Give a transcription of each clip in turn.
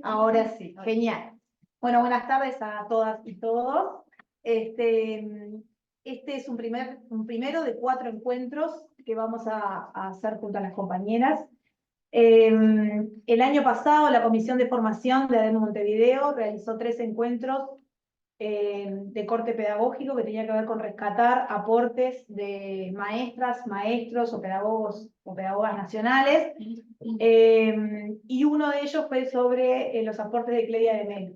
Ahora sí, genial. Bueno, buenas tardes a todas y todos. Este es un primero de 4 encuentros que vamos a hacer junto a las compañeras. El año pasado la Comisión de Formación de ADEMU Montevideo realizó 3 encuentros de corte pedagógico que tenía que ver con rescatar aportes de maestras, maestros o pedagogos o pedagogas nacionales, y uno de ellos fue sobre los aportes de Clelia de Melo.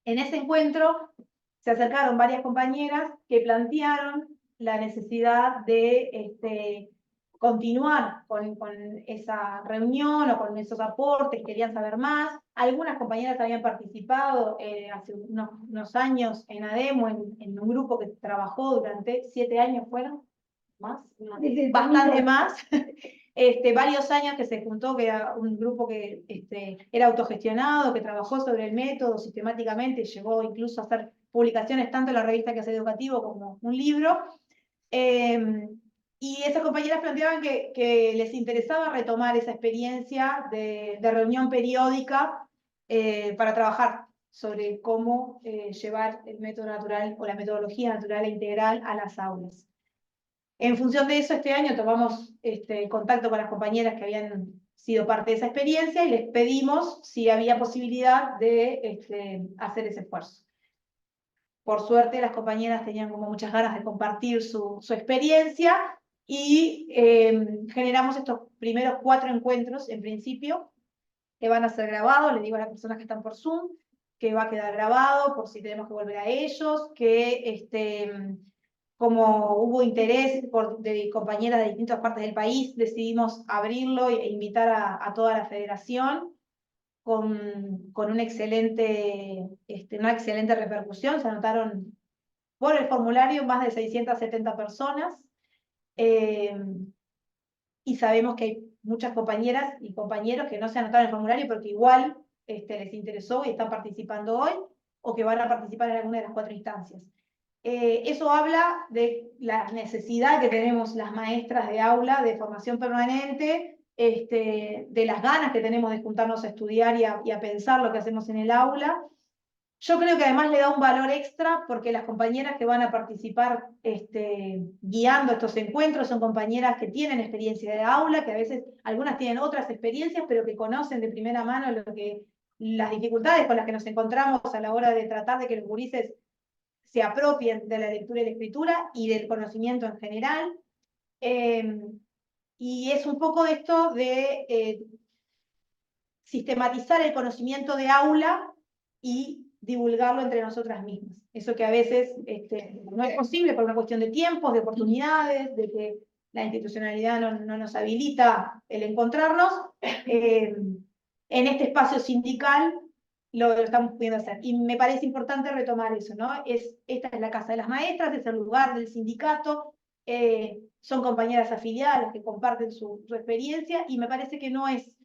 En ese encuentro se acercaron varias compañeras que plantearon la necesidad de continuar con esa reunión o con esos aportes, querían saber más. Algunas compañeras habían participado hace unos años en ADEMO, en un grupo que trabajó durante 7 años, ¿fueron? ¿Más? Bastante más. Varios años que se juntó, que era un grupo que era autogestionado, que trabajó sobre el método sistemáticamente, llegó incluso a hacer publicaciones tanto en la revista Que es Educativo como un libro. Y esas compañeras planteaban que les interesaba retomar esa experiencia de reunión periódica para trabajar sobre cómo llevar el método natural o la metodología natural e integral a las aulas. En función de eso, este año tomamos contacto con las compañeras que habían sido parte de esa experiencia y les pedimos si había posibilidad de hacer ese esfuerzo. Por suerte, las compañeras tenían como muchas ganas de compartir su experiencia y generamos estos primeros 4 encuentros, en principio, que van a ser grabados. Les digo a las personas que están por Zoom que va a quedar grabado por si tenemos que volver a ellos, que como hubo interés de compañeras de distintas partes del país, decidimos abrirlo e invitar a toda la federación con una excelente repercusión. Se anotaron por el formulario más de 670 personas, eh, y sabemos que hay muchas compañeras y compañeros que no se anotaron en el formulario porque igual les interesó y están participando hoy, o que van a participar en alguna de las 4 instancias. Eso habla de la necesidad que tenemos las maestras de aula de formación permanente, de las ganas que tenemos de juntarnos a estudiar y a pensar lo que hacemos en el aula. Yo creo que además le da un valor extra porque las compañeras que van a participar guiando estos encuentros son compañeras que tienen experiencia de aula, que a veces algunas tienen otras experiencias, pero que conocen de primera mano las dificultades con las que nos encontramos a la hora de tratar de que los gurises se apropien de la lectura y la escritura y del conocimiento en general. Y es un poco de esto de sistematizar el conocimiento de aula y divulgarlo entre nosotras mismas. Eso que a veces no es posible por una cuestión de tiempos, de oportunidades, de que la institucionalidad no nos habilita el encontrarnos. En este espacio sindical lo estamos pudiendo hacer. Y me parece importante retomar eso, ¿no? Esta es la casa de las maestras, es el lugar del sindicato, son compañeras afiliadas que comparten su experiencia, y me parece que no es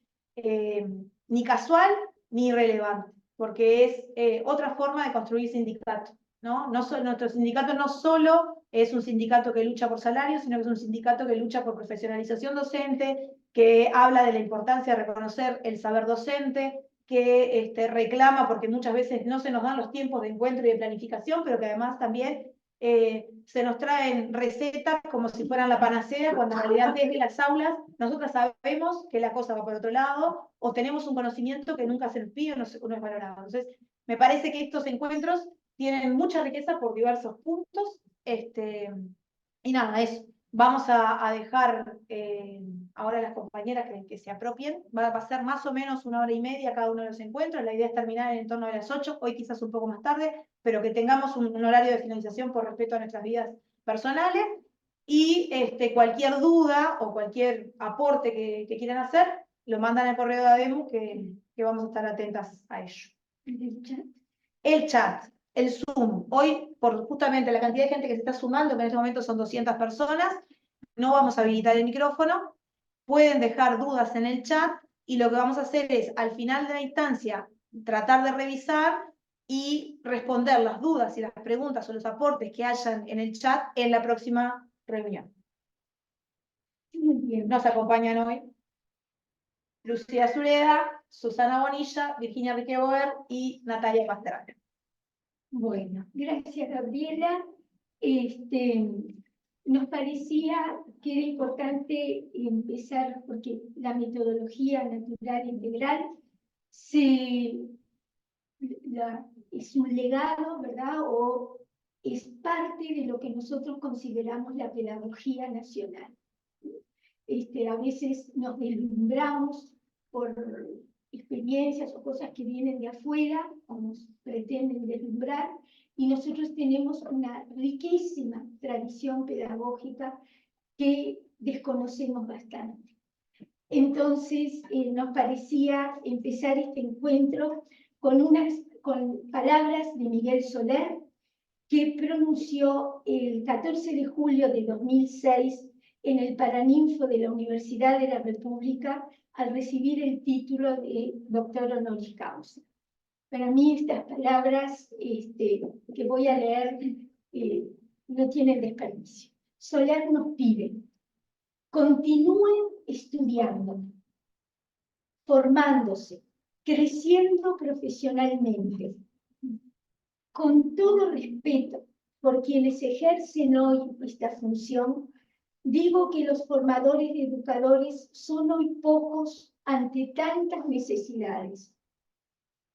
ni casual ni irrelevante, porque es otra forma de construir sindicato, ¿no? Nuestro sindicato no solo es un sindicato que lucha por salarios, sino que es un sindicato que lucha por profesionalización docente, que habla de la importancia de reconocer el saber docente, que reclama porque muchas veces no se nos dan los tiempos de encuentro y de planificación, pero que además también se nos traen recetas como si fueran la panacea, cuando en realidad desde las aulas nosotras sabemos que la cosa va por otro lado, o tenemos un conocimiento que nunca se nos pide o no es valorado. Entonces, me parece que estos encuentros tienen mucha riqueza por diversos puntos, y nada, eso. Vamos a dejar ahora a las compañeras que se apropien. Va a ser más o menos 1 hora y media cada uno de los encuentros. La idea es terminar en torno a las 8, hoy quizás un poco más tarde, pero que tengamos un horario de finalización por respeto a nuestras vidas personales. Y cualquier duda o cualquier aporte que quieran hacer, lo mandan al correo de ADEMU, que vamos a estar atentas a ello. El chat, el Zoom. Hoy, por justamente la cantidad de gente que se está sumando, que en este momento son 200 personas, no vamos a habilitar el micrófono. Pueden dejar dudas en el chat y lo que vamos a hacer es, al final de la instancia, tratar de revisar y responder las dudas y las preguntas o los aportes que hayan en el chat en la próxima reunión. Nos acompañan hoy Lucía Zureda, Susana Bonilla, Virginia Riqueboer y Natalia Pastrana. Bueno, gracias Gabriela. Nos parecía que era importante empezar porque la metodología natural integral es un legado, ¿verdad? O es parte de lo que nosotros consideramos la pedagogía nacional. A veces nos deslumbramos por experiencias o cosas que vienen de afuera o nos pretenden deslumbrar, y nosotros tenemos una riquísima tradición pedagógica que desconocemos bastante. Entonces, nos parecía empezar este encuentro con palabras de Miguel Soler, que pronunció el 14 de julio de 2006 en el Paraninfo de la Universidad de la República al recibir el título de doctor honoris causa. Para mí estas palabras que voy a leer no tienen desperdicio. Soler nos pide: continúen estudiando, formándose, creciendo profesionalmente, con todo respeto por quienes ejercen hoy esta función. Digo que los formadores de educadores son hoy pocos ante tantas necesidades.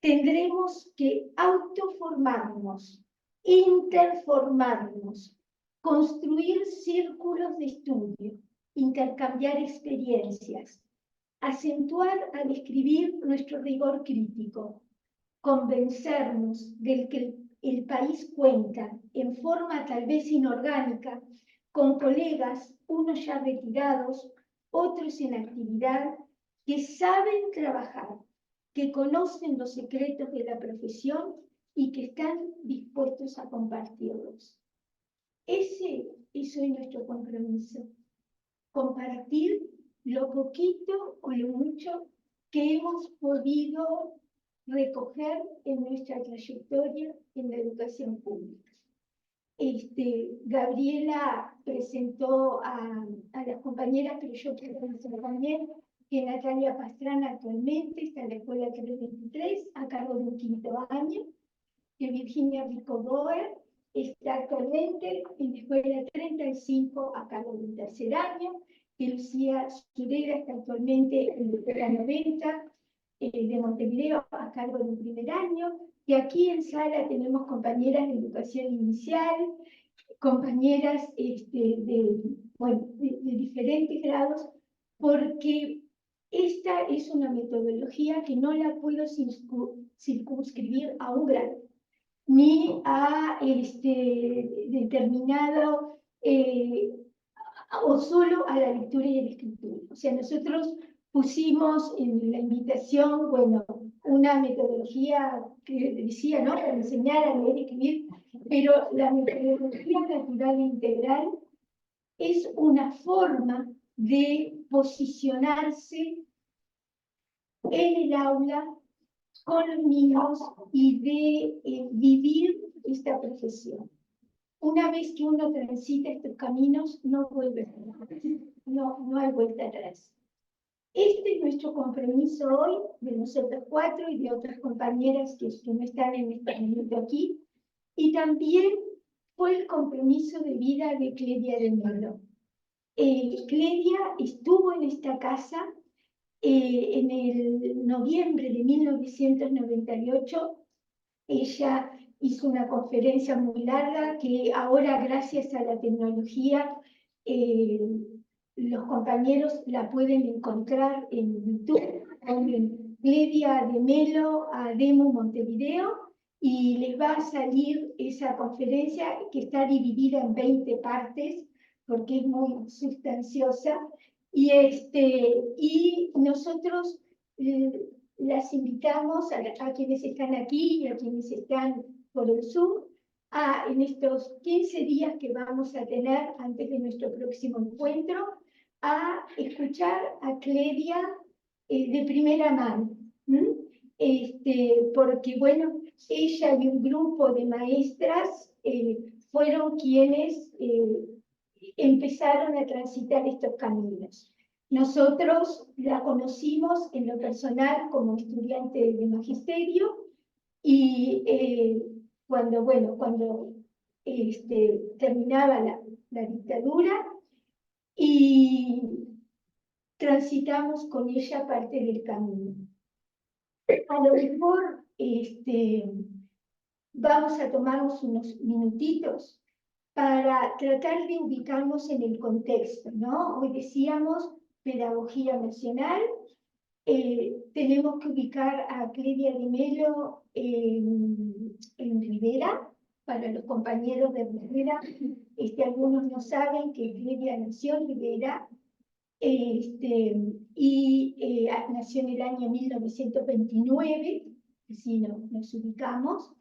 Tendremos que autoformarnos, interformarnos, construir círculos de estudio, intercambiar experiencias, acentuar al escribir nuestro rigor crítico, convencernos del que el país cuenta, en forma tal vez inorgánica, con colegas, unos ya retirados, otros en actividad, que saben trabajar, que conocen los secretos de la profesión y que están dispuestos a compartirlos. Ese es hoy nuestro compromiso: compartir lo poquito o lo mucho que hemos podido recoger en nuestra trayectoria en la educación pública. Gabriela presentó a las compañeras, pero yo quiero mencionar también que Natalia Pastrana actualmente está en la escuela 323 a cargo de un 5º año, que Virginia Riqueboer está actualmente en la escuela 35 a cargo de un 3er año, que Lucía Zureda está actualmente en la escuela 90 de Montevideo a cargo de un 1er año, y aquí en sala tenemos compañeras de educación inicial, compañeras de diferentes grados, porque esta es una metodología que no la puedo circunscribir a un grado, ni a determinado, o solo a la lectura y a la escritura. O sea, nosotros pusimos en la invitación, bueno, una metodología que decía, ¿no?, para enseñar a leer y escribir, pero la metodología natural e integral es una forma de posicionarse en el aula con los niños y de vivir esta profesión. Una vez que uno transita estos caminos, no vuelve atrás. No hay vuelta atrás. Este es nuestro compromiso hoy, de nosotros 4 y de otras compañeras que no están en este momento aquí, y también fue el compromiso de vida de Cledia de Melo. Cledia estuvo en esta casa en el noviembre de 1998. Ella hizo una conferencia muy larga que ahora, gracias a la tecnología, los compañeros la pueden encontrar en YouTube, en Cledia de Melo a Demo Montevideo, y les va a salir esa conferencia que está dividida en 20 partes porque es muy sustanciosa, y nosotros las invitamos a quienes están aquí y a quienes están por el Zoom en estos 15 días que vamos a tener antes de nuestro próximo encuentro, a escuchar a Cledia de primera mano. Porque, bueno, ella y un grupo de maestras fueron quienes empezaron a transitar estos caminos. Nosotros la conocimos en lo personal como estudiante de magisterio y cuando terminaba la dictadura y transitamos con ella parte del camino. A lo mejor vamos a tomarnos unos minutitos para tratar de ubicarnos en el contexto, ¿no? Hoy decíamos pedagogía nacional, tenemos que ubicar a Clelia Di Melo en Rivera, para los compañeros de Rivera, algunos no saben que Clelia nació en Rivera, nació en el año 1929, si nos ubicamos,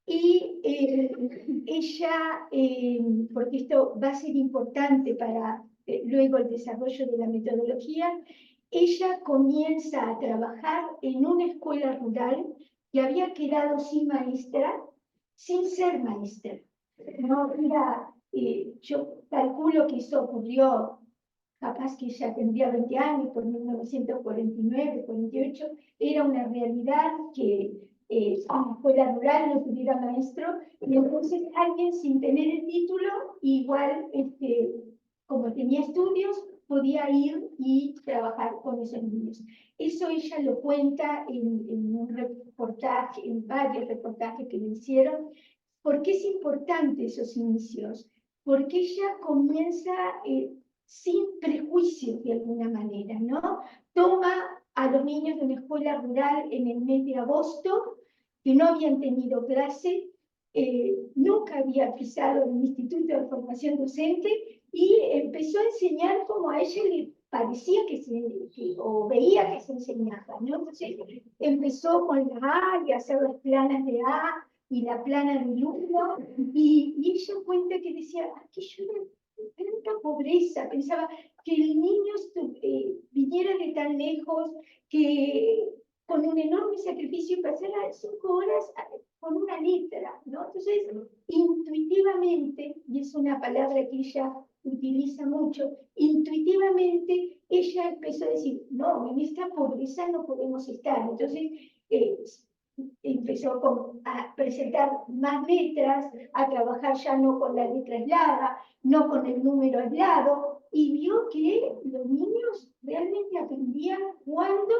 y ella, porque esto va a ser importante para luego el desarrollo de la metodología, ella comienza a trabajar en una escuela rural que había quedado sin maestra, sin ser maestra. No, yo calculo que eso ocurrió, capaz que ella tendría 20 años, por 1949, 48, era una realidad que una escuela rural no tuviera maestro, y entonces alguien sin tener el título, igual, como tenía estudios, podía ir y trabajar con esos niños. Eso ella lo cuenta en un reportaje, en varios reportajes que le hicieron. ¿Por qué es importante esos inicios? Porque ella comienza sin prejuicios de alguna manera, ¿no? Toma a los niños de una escuela rural en el mes de agosto, que no habían tenido clase, nunca había pisado un instituto de formación docente, y empezó a enseñar como a ella le parecía o veía que se enseñaba, ¿no? Entonces empezó con la A y hacer las planas de A y la plana del 1, y ella cuenta que decía, aquello era tanta pobreza, pensaba que el niño viniera de tan lejos, que con un enorme sacrificio pasara 5 horas con una letra, ¿no? Entonces, intuitivamente, y es una palabra que ella utiliza mucho, intuitivamente ella empezó a decir, no, en esta pobreza no podemos estar. Entonces, empezó a presentar más letras, a trabajar ya no con la letra aislada, no con el número aislado, y vio que los niños realmente aprendían cuando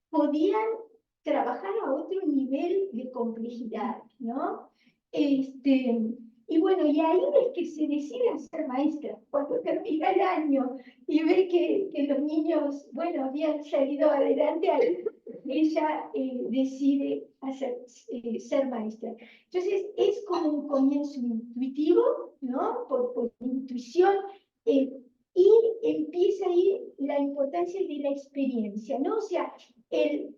podían trabajar a otro nivel de complejidad, ¿no? Y bueno, y ahí es que se decide a ser maestra, cuando termina el año y ve que los niños, bueno, habían salido adelante, ahí ella decide ser maestra. Entonces, es como un comienzo intuitivo, ¿no? Por intuición, y empieza ahí la importancia de la experiencia, ¿no? O sea, el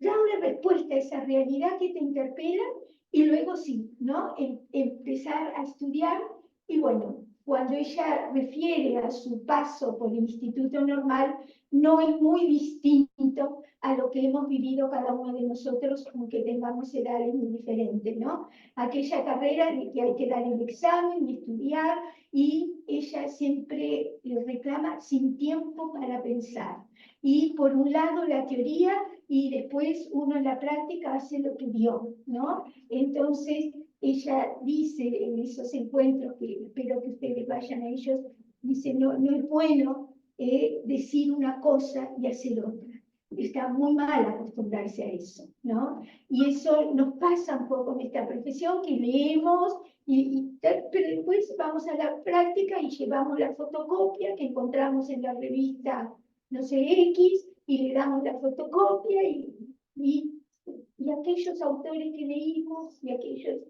dar una respuesta a esa realidad que te interpela, y luego sí, ¿no? Empezar a estudiar. Y bueno, cuando ella refiere a su paso por el Instituto Normal, no es muy distinto a lo que hemos vivido cada uno de nosotros, aunque tengamos edades muy diferentes, ¿no? Aquella carrera de que hay que dar el examen y estudiar, y ella siempre reclama sin tiempo para pensar. Y por un lado la teoría, y después uno en la práctica hace lo que vio, ¿no? Entonces, ella dice en esos encuentros, que espero que ustedes vayan a ellos, dice, no, no es bueno decir una cosa y hacer otra. Está muy mal acostumbrarse a eso, ¿no? Y eso nos pasa un poco en esta profesión, que leemos, pero después vamos a la práctica y llevamos la fotocopia que encontramos en la revista, no sé, X, y le damos la fotocopia, y aquellos autores que leímos, y aquellos.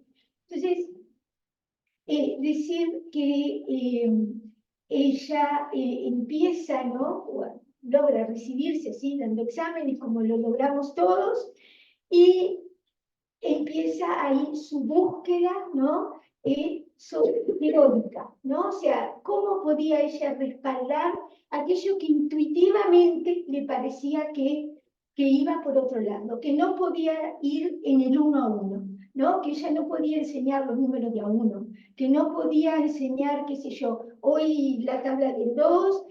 Entonces, decir que ella empieza, ¿no? Logra recibirse así, dando exámenes, como lo logramos todos, y empieza ahí su búsqueda, ¿no? Teórica, ¿no? O sea, ¿cómo podía ella respaldar aquello que intuitivamente le parecía que iba por otro lado, que no podía ir en el 1 a 1, ¿no? Que ella no podía enseñar los números de a 1, que no podía enseñar, qué sé yo, hoy la tabla del 2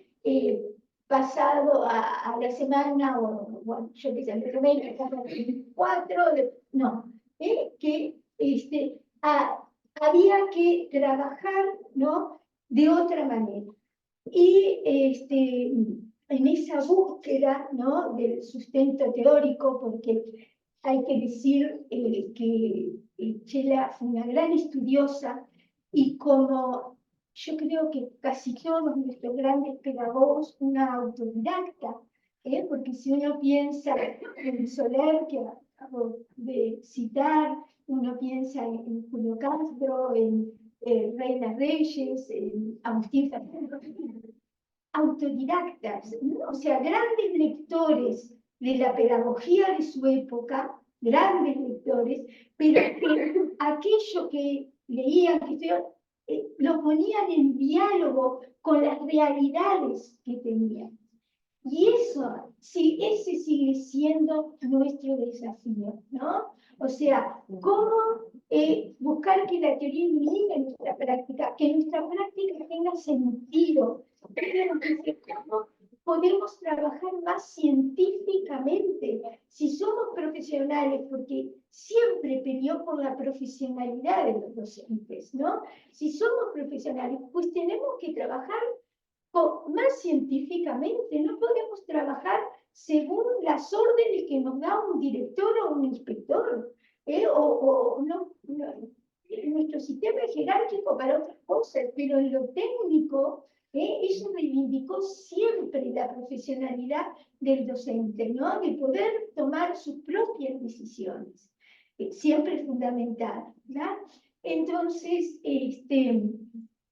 pasado a la semana, o bueno, yo que sé, entre 24, no, que había que trabajar, ¿no?, de otra manera. Y en esa búsqueda, ¿no?, del sustento teórico, porque hay que decir que Chela fue una gran estudiosa, y como yo creo que casi todos nuestros grandes pedagogos, una autodidacta, porque si uno piensa en Soler, que acabo de citar, uno piensa en Julio Castro, en Reina Reyes, en Agustín Fernández, autodidactas, ¿no? O sea, grandes lectores de la pedagogía de su época, grandes lectores, pero que aquello que leían, lo ponían en diálogo con las realidades que tenían. Y eso, sí, ese sigue siendo nuestro desafío, ¿no? O sea, cómo buscar que la teoría ilumine nuestra práctica, que nuestra práctica tenga sentido, cómo podemos trabajar más científicamente si somos profesionales, porque siempre peleó por la profesionalidad de los docentes, ¿no? Si somos profesionales, pues tenemos que trabajar más científicamente, no podemos trabajar según las órdenes que nos da un director o un inspector, nuestro sistema es jerárquico para otras cosas, pero en lo técnico, eso reivindicó siempre la profesionalidad del docente, ¿no?, de poder tomar sus propias decisiones, siempre es fundamental, ¿verdad? Entonces, en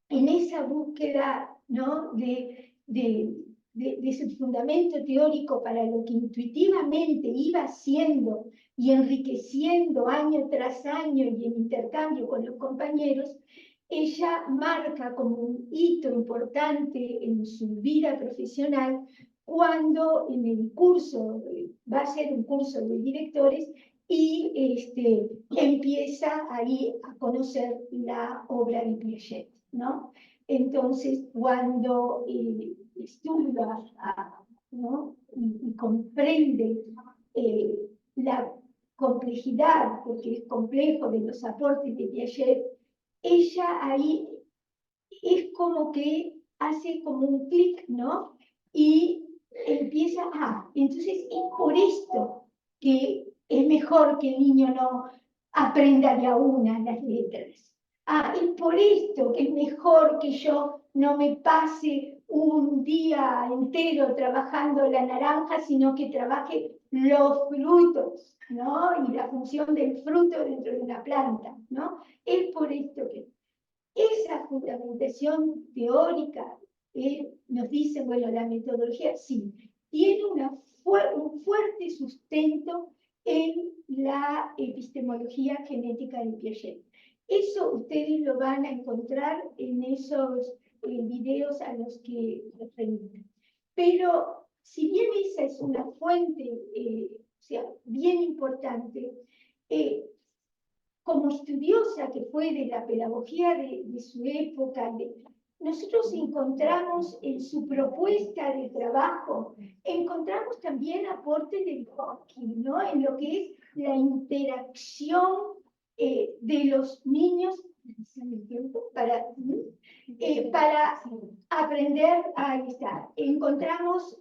esa búsqueda, ¿no?, de su fundamento teórico para lo que intuitivamente iba haciendo y enriqueciendo año tras año y en intercambio con los compañeros, ella marca como un hito importante en su vida profesional cuando en el curso, va a ser un curso de directores, y empieza ahí a conocer la obra de Piaget, ¿no? Entonces, cuando estudia, ¿no?, y comprende la complejidad, porque es complejo, de los aportes de Piaget, ella ahí es como que hace como un clic, ¿no? Y empieza, entonces es por esto que es mejor que el niño no aprenda de a una las letras. Es por esto que es mejor que yo no me pase un día entero trabajando la naranja, sino que trabaje los frutos, ¿no? Y la función del fruto dentro de una planta, ¿no? Es por esto que esa fundamentación teórica nos dice, bueno, la metodología sí, tiene un fuerte sustento en la epistemología genética de Piaget. Eso ustedes lo van a encontrar en esos videos a los que los remito. Pero si bien esa es una fuente, o sea, bien importante, como estudiosa que fue de la pedagogía de su época, nosotros encontramos en su propuesta de trabajo, encontramos también aportes de Vygotsky, ¿no?, en lo que es la interacción de los niños para aprender a estar. Encontramos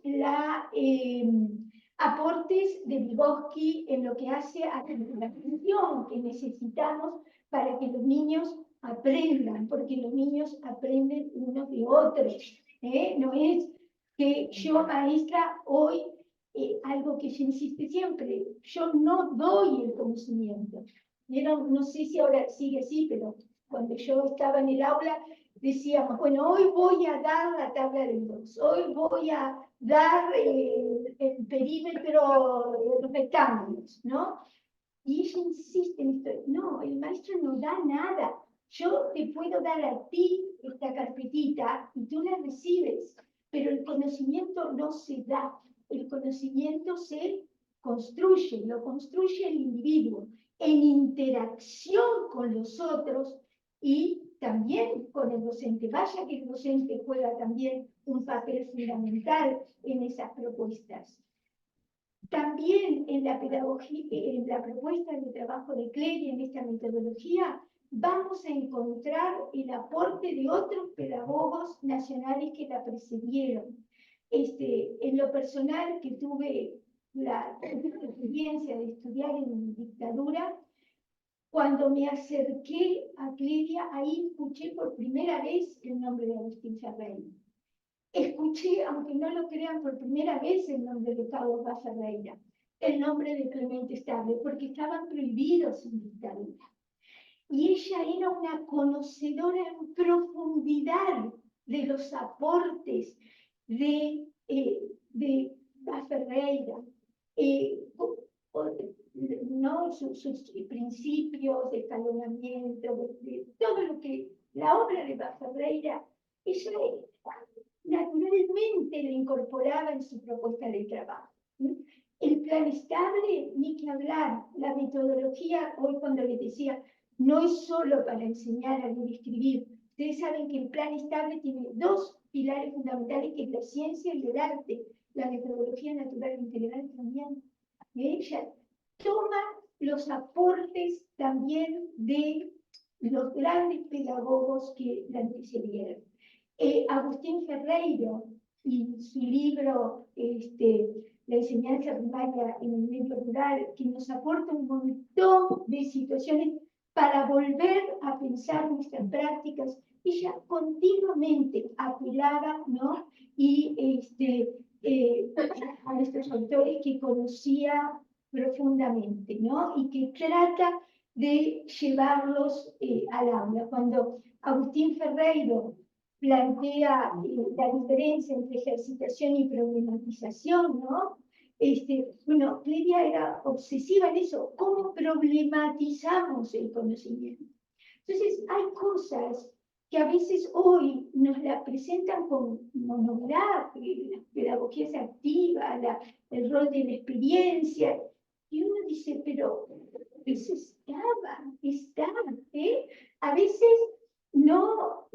aportes de Vygotsky en lo que hace a la atención que necesitamos para que los niños aprendan, porque los niños aprenden unos de otros. No es que yo, maestra, hoy, algo que yo insiste siempre, yo no doy el conocimiento. No sé si ahora sigue así, pero cuando yo estaba en el aula decíamos, bueno, hoy voy a dar la tabla del 2, hoy voy a dar el perímetro de los rectángulos, ¿no? Y ella insiste en esto, no, el maestro no da nada, yo te puedo dar a ti esta carpetita y tú la recibes, pero el conocimiento no se da, el conocimiento se construye, lo construye el individuo en interacción con los otros y también con el docente. Vaya que el docente juega también un papel fundamental en esas propuestas. También en la pedagogía, en la propuesta de trabajo de Clelia, en esta metodología, vamos a encontrar el aporte de otros pedagogos nacionales que la precedieron. En lo personal, que tuve la experiencia de estudiar en dictadura, cuando me acerqué a Clelia, ahí escuché por primera vez el nombre de Agustín Ferreira. Escuché, aunque no lo crean, por primera vez el nombre de Carlos Vaz Ferreira, el nombre de Clemente Estable, porque estaban prohibidos en dictadura. Y ella era una conocedora en profundidad de los aportes de Vaz Ferreira, ¿no? Sus principios de escalonamiento, de todo lo que la obra de Vaz Ferreira, ella naturalmente la incorporaba en su propuesta de trabajo. El plan estable, ni que hablar, la metodología, hoy cuando les decía, no es solo para enseñar a leer y escribir. Ustedes saben que el plan estable tiene dos pilares fundamentales, que es la ciencia y el arte. La metodología natural integral también. Ella toma los aportes también de los grandes pedagogos que la antecedieron. Agustín Ferreiro y su libro La enseñanza primaria en el medio rural, que nos aporta un montón de situaciones para volver a pensar nuestras prácticas. Ella continuamente apelaba, ¿no? Y a estos autores que conocía profundamente, ¿no? Y que trata de llevarlos al aula. Cuando Agustín Ferreiro plantea la diferencia entre ejercitación y problematización, ¿no? Bueno, Clelia era obsesiva en eso, ¿cómo problematizamos el conocimiento? Entonces, hay cosas que a veces hoy nos la presentan con monografía, las pedagogías activas, el rol de la experiencia, y uno dice, pero eso está, ¿eh? A veces no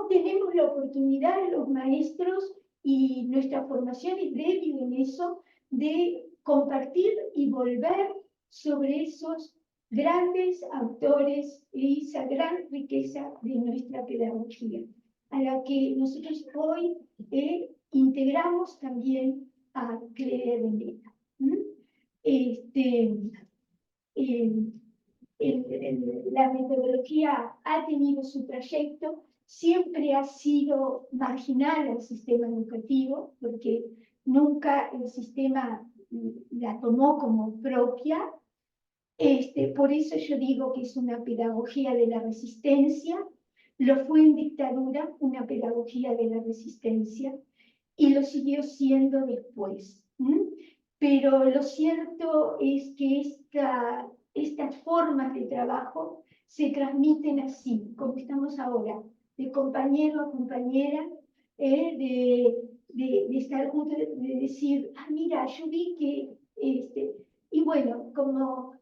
tenemos la oportunidad los maestros, y nuestra formación es débil en eso, de compartir y volver sobre esos grandes autores y esa gran riqueza de nuestra pedagogía, a la que nosotros hoy integramos también a Clelia Vendetta. La metodología ha tenido su trayecto, siempre ha sido marginal al sistema educativo, porque nunca el sistema la tomó como propia. Por eso yo digo que es una pedagogía de la resistencia, lo fue en dictadura, una pedagogía de la resistencia, y lo siguió siendo después. Pero lo cierto es que estas formas de trabajo se transmiten así, como estamos ahora, de compañero a compañera, de estar juntos, de decir, mira, yo vi que, y bueno, como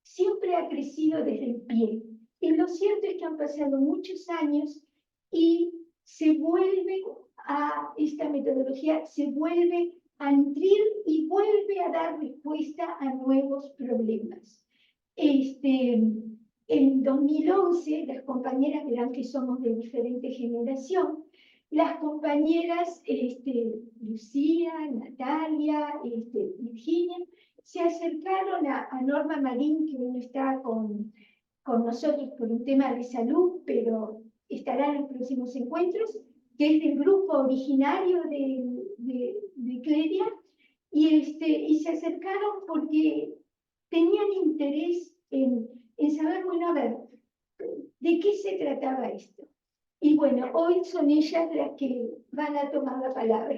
siempre ha crecido desde el pie. Y lo cierto es que han pasado muchos años y se vuelve esta metodología, se vuelve a nutrir y vuelve a dar respuesta a nuevos problemas. En 2011, las compañeras, verán que somos de diferente generación, las compañeras Lucía, Natalia, Virginia, se acercaron a Norma Marín, que no está con nosotros por un tema de salud, pero estará en los próximos encuentros, que es del grupo originario de Clelia, y se acercaron porque tenían interés en saber, bueno, a ver, ¿de qué se trataba esto? Y bueno, hoy son ellas las que van a tomar la palabra.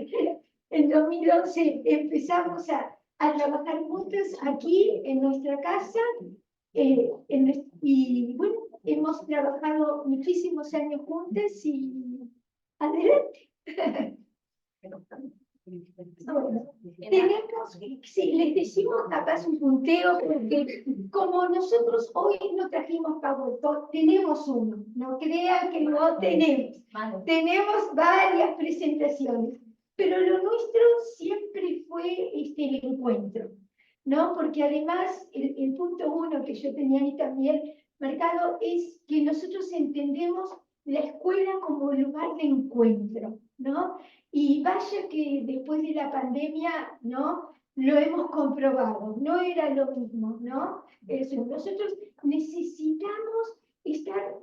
En 2011 empezamos a trabajar juntas aquí en nuestra casa, y bueno, hemos trabajado muchísimos años juntas y adelante. Bueno, tenemos, si les decimos capaz un punteo, porque como nosotros hoy no trajimos PowerPoint, tenemos uno, no crean que no tenemos. Tenemos varias presentaciones, pero lo nuestro siempre fue el encuentro, ¿no? Porque además el punto uno que yo tenía ahí también marcado es que nosotros entendemos la escuela como lugar de encuentro, ¿no? Y vaya que después de la pandemia, ¿no? Lo hemos comprobado, no era lo mismo, ¿no? Nosotros necesitamos estar,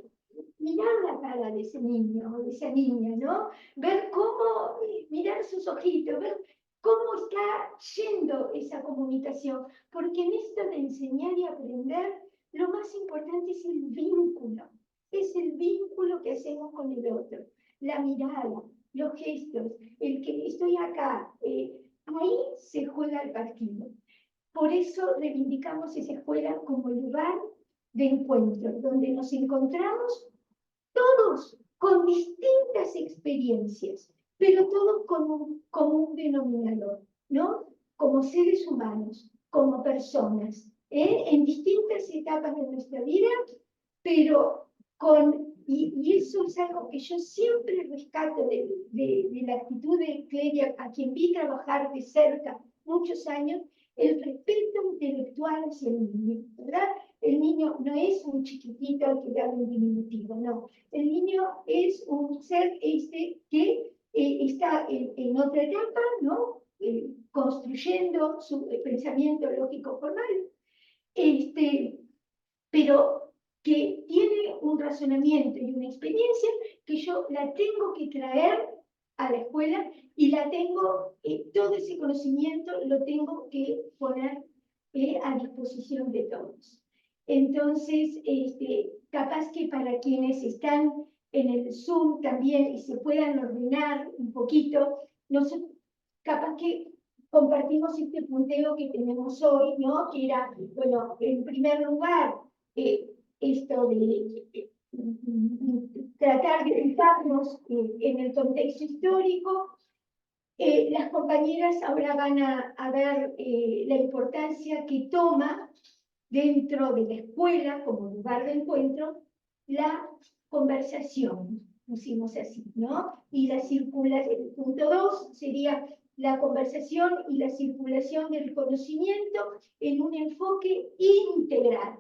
mirar la cara de ese niño o de esa niña, ¿no? Ver cómo, mirar sus ojitos, ver cómo está yendo esa comunicación, porque en esto de enseñar y aprender, lo más importante es el vínculo que hacemos con el otro, la mirada, los gestos, el que estoy acá, ahí se juega el partido. Por eso reivindicamos esa escuela como lugar de encuentro, donde nos encontramos todos con distintas experiencias, pero todos con un común denominador, ¿no? Como seres humanos, como personas, en distintas etapas de nuestra vida, pero y eso es algo que yo siempre rescato de la actitud de Clelia, a quien vi trabajar de cerca muchos años, el respeto intelectual hacia el niño, ¿verdad? El niño no es un chiquitito al que le habla en diminutivo, no. El niño es un ser que está en otra etapa, ¿no? Construyendo su pensamiento lógico formal, pero que tiene un razonamiento y una experiencia que yo la tengo que traer a la escuela y la tengo, todo ese conocimiento lo tengo que poner a disposición de todos. Entonces, capaz que para quienes están en el Zoom también y se puedan ordenar un poquito, nosotros, capaz que compartimos este punteo que tenemos hoy, ¿no? Que era, bueno, en primer lugar, esto de tratar de fijarnos en el contexto histórico. Las compañeras ahora van a ver la importancia que toma dentro de la escuela como lugar de encuentro la conversación, pusimos así, ¿no? Y la circulación, el punto 2 sería la conversación y la circulación del conocimiento en un enfoque integral.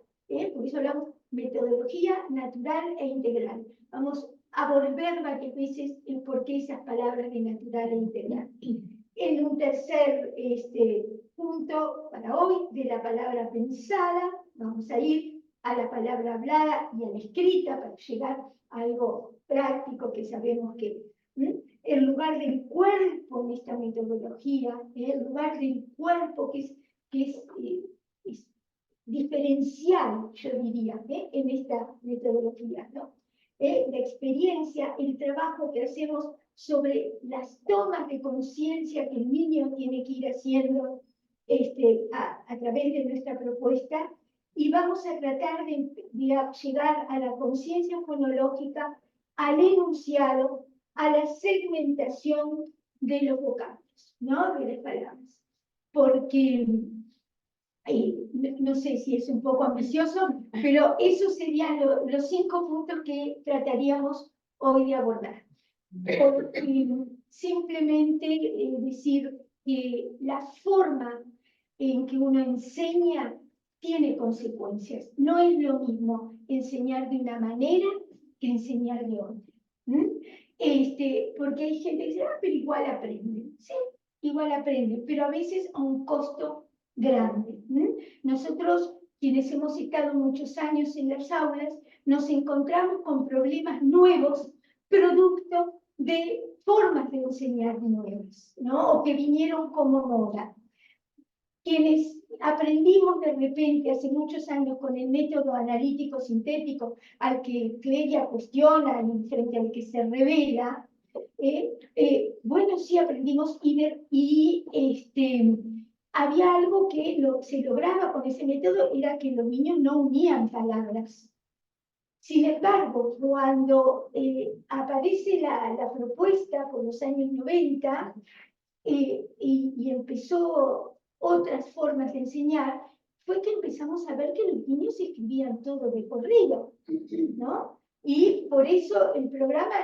Por eso hablamos metodología natural e integral. Vamos a volver varias veces el por qué esas palabras de natural e integral. En un tercer punto para hoy, de la palabra pensada, vamos a ir a la palabra hablada y a la escrita para llegar a algo práctico que sabemos que el lugar del cuerpo en esta metodología, el lugar del cuerpo que es diferencial, yo diría, en esta metodología, ¿no? La experiencia, el trabajo que hacemos sobre las tomas de conciencia que el niño tiene que ir haciendo a través de nuestra propuesta, y vamos a tratar de llegar a la conciencia fonológica, al enunciado, a la segmentación de los vocablos, ¿no? De las palabras. Porque no sé si es un poco ambicioso, pero esos serían los 5 puntos que trataríamos hoy de abordar. Simplemente decir que la forma en que uno enseña tiene consecuencias. No es lo mismo enseñar de una manera que enseñar de otra. Porque hay gente que dice, pero igual aprenden. Sí, igual aprenden, pero a veces a un costo grande. Nosotros, quienes hemos estado muchos años en las aulas, nos encontramos con problemas nuevos, producto de formas de enseñar nuevas, ¿no? O que vinieron como moda. Quienes aprendimos de repente hace muchos años con el método analítico sintético al que Clelia cuestiona y frente al que se revela, bueno, sí aprendimos y había algo que se lograba con ese método, era que los niños no unían palabras. Sin embargo, cuando aparece la propuesta por los años 90, y empezó otras formas de enseñar, fue que empezamos a ver que los niños escribían todo de corrido, ¿no? Y por eso el programa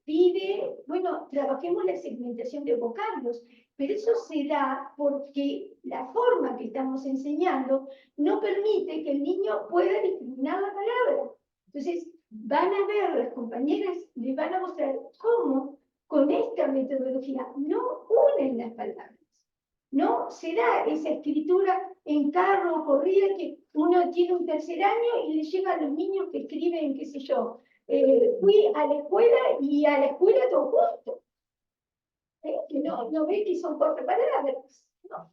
pide, bueno, trabajemos la segmentación de vocablos, pero eso se da porque la forma que estamos enseñando no permite que el niño pueda discriminar la palabra. Entonces, van a ver, las compañeras les van a mostrar cómo con esta metodología no unen las palabras. No se da esa escritura en carro o corrida que uno tiene un tercer año y le llega a los niños que escriben, qué sé yo, fui a la escuela y a la escuela todo junto. Que no ve que son cuatro palabras. No.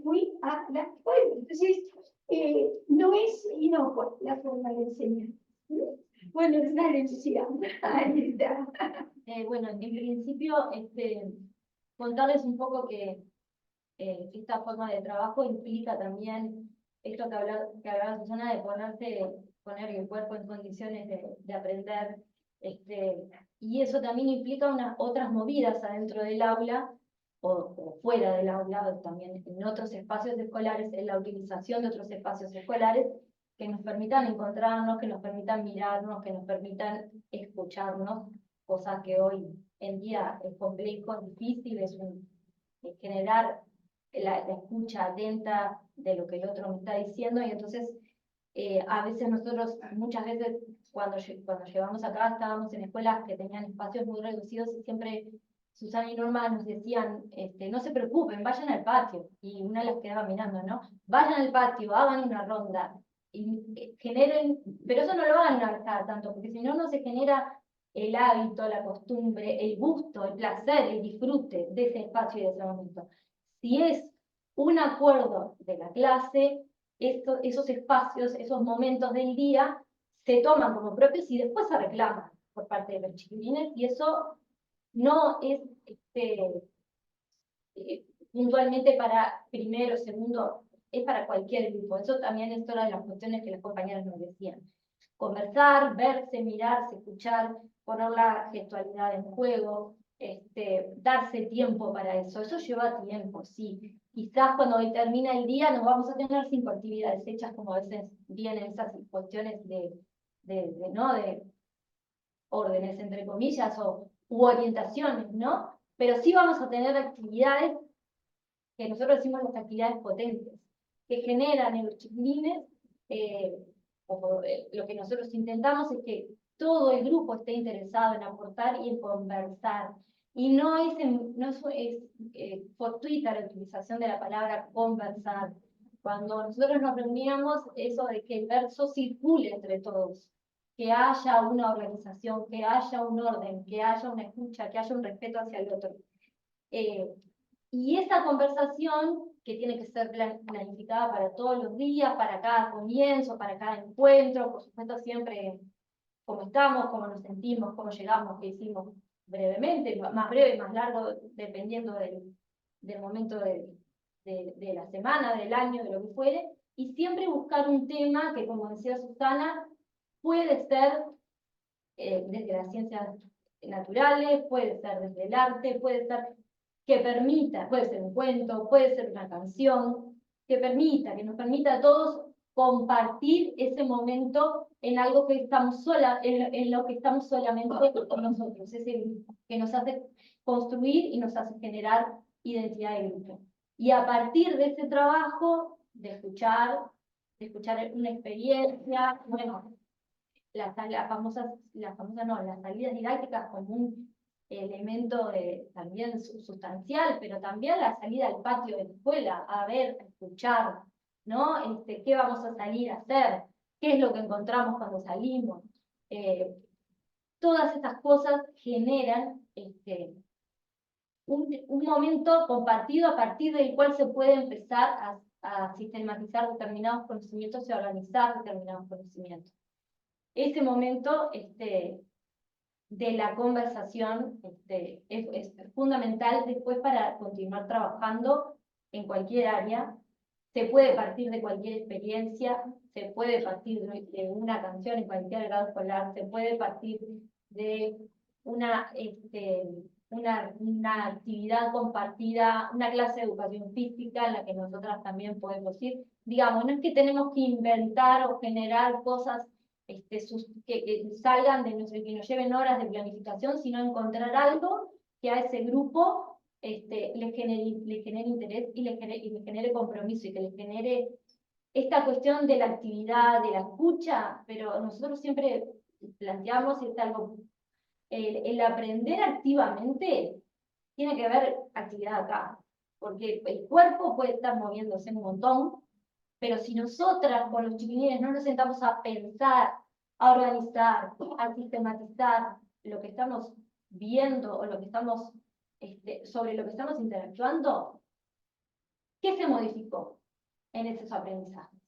Fui a la escuela. Entonces, no es inocua la forma de enseñar. Bueno, dale, Lucía. Ahí está. Bueno, en principio, contarles un poco que esta forma de trabajo implica también esto que hablaba Susana, de poner el cuerpo en condiciones de aprender, y eso también implica otras movidas adentro del aula o fuera del aula, o también en otros espacios escolares, en la utilización de otros espacios escolares que nos permitan encontrarnos, que nos permitan mirarnos, que nos permitan escucharnos, cosa que hoy en día es complejo, es difícil, es generar la escucha atenta de lo que el otro me está diciendo, y entonces a veces nosotros, muchas veces cuando llegamos acá, estábamos en escuelas que tenían espacios muy reducidos y siempre Susana y Norma nos decían, no se preocupen, vayan al patio, y una las quedaba mirando, ¿no? Vayan al patio, hagan una ronda, y generen, pero eso no lo hagan una vez cada tanto, porque si no, no se genera el hábito, la costumbre, el gusto, el placer, el disfrute de ese espacio y de ese momento. Si es un acuerdo de la clase, esos espacios, esos momentos del día, se toman como propios y después se reclaman por parte de los chiquilines, y eso no es puntualmente para primero, segundo, es para cualquier grupo. Eso también es otra de las cuestiones que las compañeras nos decían. Conversar, verse, mirarse, escuchar, poner la gestualidad en juego, darse tiempo para eso. Eso lleva tiempo, sí. Quizás cuando termina el día nos vamos a tener 5 actividades hechas, como a veces vienen esas cuestiones ¿no? de órdenes, entre comillas, u orientaciones, ¿no? Pero sí vamos a tener actividades que nosotros decimos las actividades potentes, que generan en los chiquilines, lo que nosotros intentamos es que todo el grupo esté interesado en aportar y en conversar. Y no es fortuita la utilización de la palabra conversar. Cuando nosotros nos reuníamos, eso de que el verso circule entre todos, que haya una organización, que haya un orden, que haya una escucha, que haya un respeto hacia el otro. Y esa conversación, que tiene que ser planificada para todos los días, para cada comienzo, para cada encuentro, por supuesto siempre cómo estamos, cómo nos sentimos, cómo llegamos, qué hicimos brevemente, más breve, más largo, dependiendo del momento de la semana, del año, de lo que fuere, y siempre buscar un tema que, como decía Susana, puede ser desde las ciencias naturales, puede ser desde el arte, puede ser que permita, puede ser un cuento, puede ser una canción, que nos permita a todos compartir ese momento en algo que estamos en lo que estamos solamente con nosotros, ese que nos hace construir y nos hace generar identidad de grupo. Y a partir de ese trabajo, de escuchar una experiencia, bueno, las salidas didácticas como un elemento también sustancial, pero también la salida al patio de la escuela, a ver, a escuchar, ¿no? ¿Qué vamos a salir a hacer? ¿Qué es lo que encontramos cuando salimos? Todas estas cosas generan un momento compartido a partir del cual se puede empezar a sistematizar determinados conocimientos y a organizar determinados conocimientos. Ese momento de la conversación es fundamental después para continuar trabajando en cualquier área. Se puede partir de cualquier experiencia, se puede partir de una canción en cualquier grado escolar, se puede partir de una una actividad compartida, una clase de educación física en la que nosotras también podemos ir. Digamos, no es que tenemos que inventar o generar cosas que salgan de nuestro, que nos lleven horas de planificación, sino encontrar algo que a ese grupo le genere interés y le genere compromiso y que le genere esta cuestión de la actividad, de la escucha, pero nosotros siempre planteamos, y es algo, el aprender activamente tiene que haber actividad acá, porque el cuerpo puede estar moviéndose un montón, pero si nosotras con los chiquilines no nos sentamos a pensar, a organizar, a sistematizar lo que estamos viendo o lo que estamos, sobre lo que estamos interactuando, ¿qué se modificó en esos aprendizajes?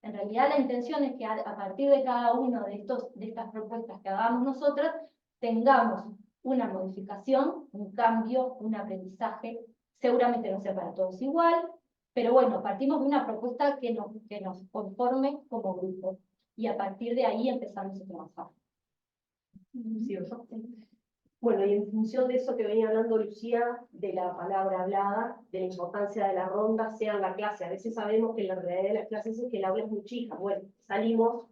En realidad la intención es que a partir de cada uno de estas propuestas que hagamos nosotras, tengamos una modificación, un cambio, un aprendizaje. Seguramente no sea para todos igual, pero bueno, partimos de una propuesta que nos conforme como grupo. Y a partir de ahí empezamos a trabajar. ¿Sí o yo? Bueno, y en función de eso que venía hablando Lucía, de la palabra hablada, de la importancia de la ronda, sea en la clase. A veces sabemos que la realidad de las clases es que el aula es muy chica. Bueno, salimos,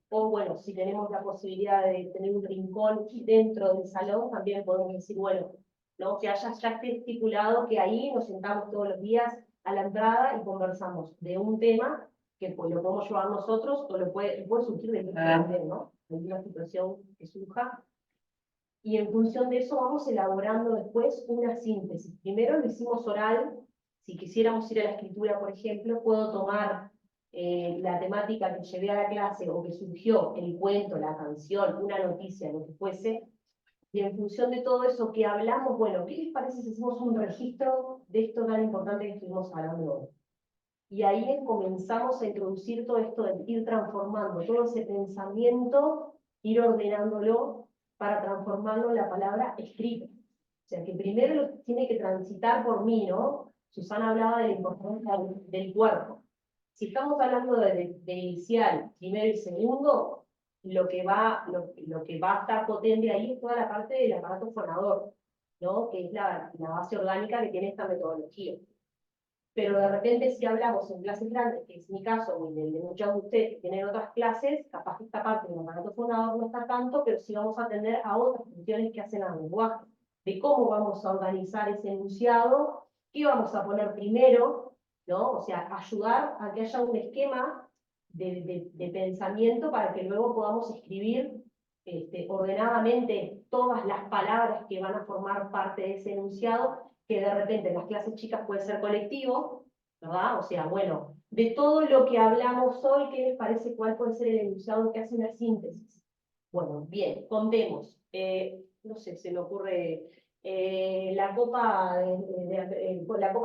o bueno, si tenemos la posibilidad de tener un rincón dentro del salón, también podemos decir, bueno, ¿no? Que haya ya esté estipulado que ahí nos sentamos todos los días a la entrada y conversamos de un tema que pues, lo podemos llevar nosotros o puede surgir de también, ¿no? De una situación que surja. Y en función de eso vamos elaborando después una síntesis. Primero lo hicimos oral. Si quisiéramos ir a la escritura, por ejemplo, puedo tomar la temática que llevé a la clase o que surgió, el cuento, la canción, una noticia, lo que fuese, y en función de todo eso que hablamos, bueno, ¿qué les parece si hacemos un registro de esto tan importante que estuvimos hablando hoy? Y ahí comenzamos a introducir todo esto de ir transformando todo ese pensamiento, ir ordenándolo para transformarlo en la palabra escrita. O sea, que primero lo tiene que transitar por mí, ¿no? Susana hablaba de la importancia del cuerpo. Si estamos hablando de inicial, primero y segundo, lo que va a estar potente ahí es toda la parte del aparato fonador, ¿no? Que es la base orgánica que tiene esta metodología. Pero de repente si hablamos en clases grandes, que es mi caso, o el de muchos de ustedes que tienen otras clases, capaz que esta parte del aparato fonador no está tanto, pero sí vamos a atender a otras funciones que hacen al lenguaje, de cómo vamos a organizar ese enunciado, qué vamos a poner primero, ¿no? O sea, ayudar a que haya un esquema de pensamiento para que luego podamos escribir ordenadamente todas las palabras que van a formar parte de ese enunciado, que de repente en las clases chicas puede ser colectivo, ¿verdad? O sea, bueno, de todo lo que hablamos hoy, ¿qué les parece cuál puede ser el enunciado que hace una síntesis? Bueno, bien, contemos. No sé, se me ocurre, la Copa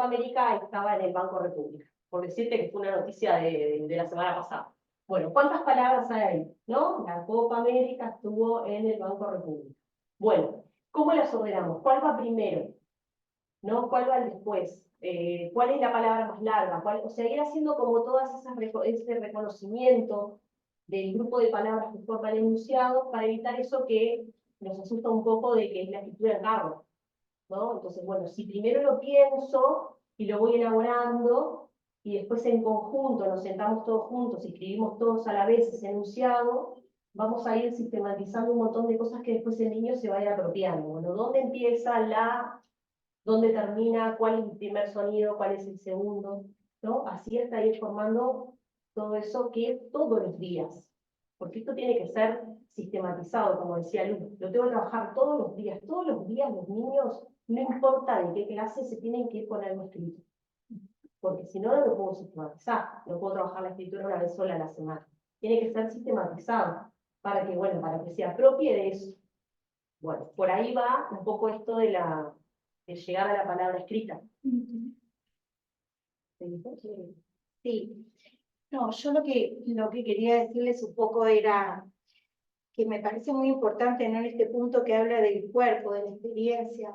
América estaba en el Banco República, por decirte que fue una noticia de la semana pasada. Bueno, ¿cuántas palabras hay ahí? ¿No? La Copa América estuvo en el Banco República. Bueno, ¿cómo las ordenamos? ¿Cuál va primero? ¿No? ¿Cuál va después? ¿Cuál es la palabra más larga? O sea, ir haciendo como todas ese reconocimiento del grupo de palabras que forma el enunciado para evitar eso que nos asusta un poco de que es la escritura en carro, ¿no? Entonces, bueno, si primero lo pienso y lo voy elaborando y después en conjunto nos sentamos todos juntos y escribimos todos a la vez ese enunciado, vamos a ir sistematizando un montón de cosas que después el niño se vaya apropiando. Bueno, ¿dónde empieza dónde termina, cuál es el primer sonido, cuál es el segundo, ¿no? Así hasta ir formando todo eso que todos los días, porque esto tiene que ser sistematizado, como decía Lu, lo tengo que trabajar todos los días los niños, no importa de qué clase, se tienen que ir con algo escrito, porque si no, no lo puedo sistematizar, no puedo trabajar la escritura una vez sola a la semana, tiene que ser sistematizado, para que, bueno, para que se apropie de eso. Bueno, por ahí va un poco esto de llegar a la palabra escrita. Sí. No, yo lo que quería decirles un poco era que me parece muy importante, ¿no? En este punto que habla del cuerpo, de la experiencia,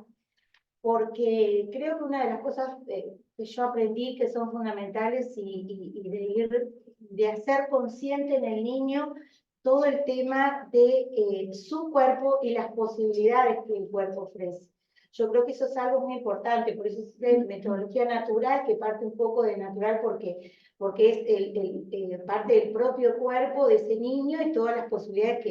porque creo que una de las cosas que yo aprendí que son fundamentales y de hacer consciente en el niño todo el tema de su cuerpo y las posibilidades que el cuerpo ofrece. Yo creo que eso es algo muy importante, por eso es de metodología natural, que parte un poco de natural porque es parte del propio cuerpo de ese niño y todas las posibilidades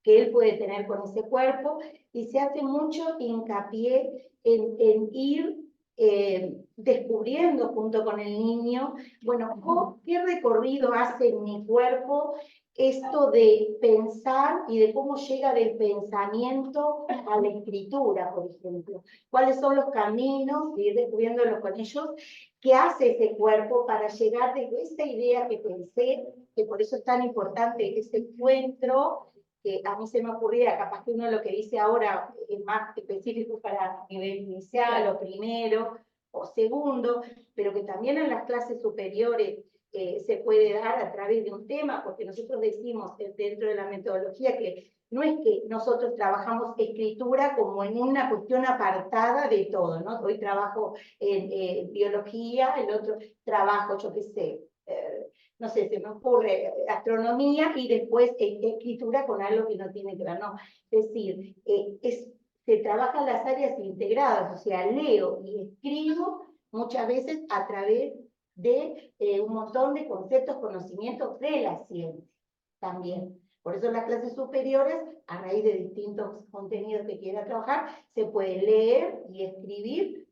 que él puede tener con ese cuerpo, y se hace mucho hincapié en ir descubriendo junto con el niño, bueno, ¿qué recorrido hace en mi cuerpo esto de pensar y de cómo llega del pensamiento a la escritura, por ejemplo? ¿Cuáles son los caminos, ir descubriéndolos con ellos, qué hace ese cuerpo para llegar desde esa idea que pensé, que por eso es tan importante ese encuentro, que a mí se me ocurría, capaz que uno lo que dice ahora es más específico para nivel inicial o primero o segundo, pero que también en las clases superiores se puede dar a través de un tema, porque nosotros decimos dentro de la metodología que no es que nosotros trabajamos escritura como en una cuestión apartada de todo, ¿no? Hoy trabajo en biología, el otro trabajo, yo qué sé, no sé, se me ocurre astronomía y después escritura con algo que no tiene que ver, no. Es decir, se trabajan las áreas integradas, o sea, leo y escribo muchas veces a través de un montón de conceptos, conocimientos de la ciencia también. Por eso en las clases superiores, a raíz de distintos contenidos que quiera trabajar, se puede leer y escribir,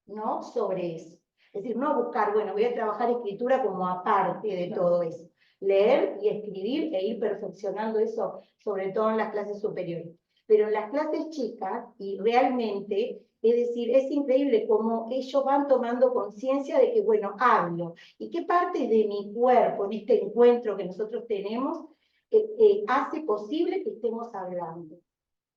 ¿no?, sobre eso. Es decir, no buscar, bueno, voy a trabajar escritura como aparte de todo eso. Leer y escribir e ir perfeccionando eso, sobre todo en las clases superiores. Pero en las clases chicas, y realmente, es decir, es increíble cómo ellos van tomando conciencia de que, bueno, hablo. ¿Y qué parte de mi cuerpo, en este encuentro que nosotros tenemos, hace posible que estemos hablando?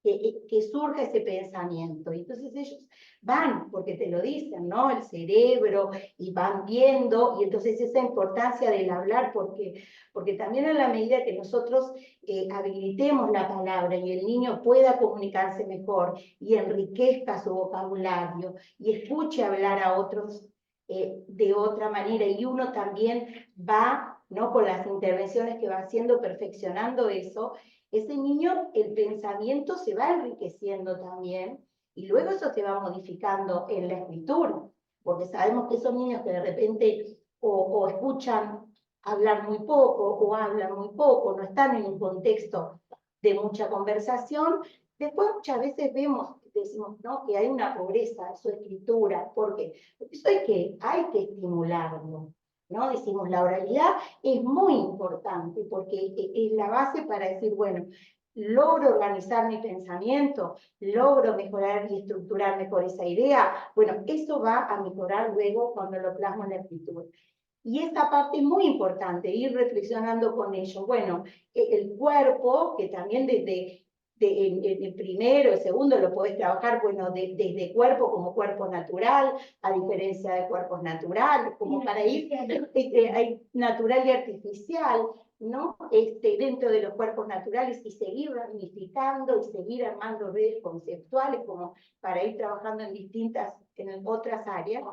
Que surja ese pensamiento. Y entonces ellos van, porque te lo dicen, ¿no? El cerebro, y van viendo, y entonces esa importancia del hablar, porque también en la medida que nosotros habilitemos la palabra y el niño pueda comunicarse mejor y enriquezca su vocabulario y escuche hablar a otros de otra manera, y uno también va, ¿no?, con las intervenciones que va haciendo, perfeccionando eso, ese niño, el pensamiento se va enriqueciendo también, y luego eso se va modificando en la escritura, porque sabemos que son niños que de repente o escuchan hablar muy poco, o hablan muy poco, no están en un contexto de mucha conversación. Después muchas veces decimos, ¿no?, que hay una pobreza en su escritura. ¿Por qué? Porque eso hay que estimularlo, ¿no? Decimos, la oralidad es muy importante porque es la base para decir, bueno, logro organizar mi pensamiento, logro mejorar y estructurar mejor esa idea. Bueno, eso va a mejorar luego cuando lo plasmo en la escritura. Y esta parte es muy importante, ir reflexionando con ello. Bueno, el cuerpo, que también desde el primero, el segundo, lo podés trabajar, bueno, desde cuerpo como cuerpo natural, a diferencia de cuerpos naturales, como para ir, hay natural y artificial, ¿no? Dentro de los cuerpos naturales, y seguir ramificando y seguir armando redes conceptuales, como para ir trabajando en otras áreas.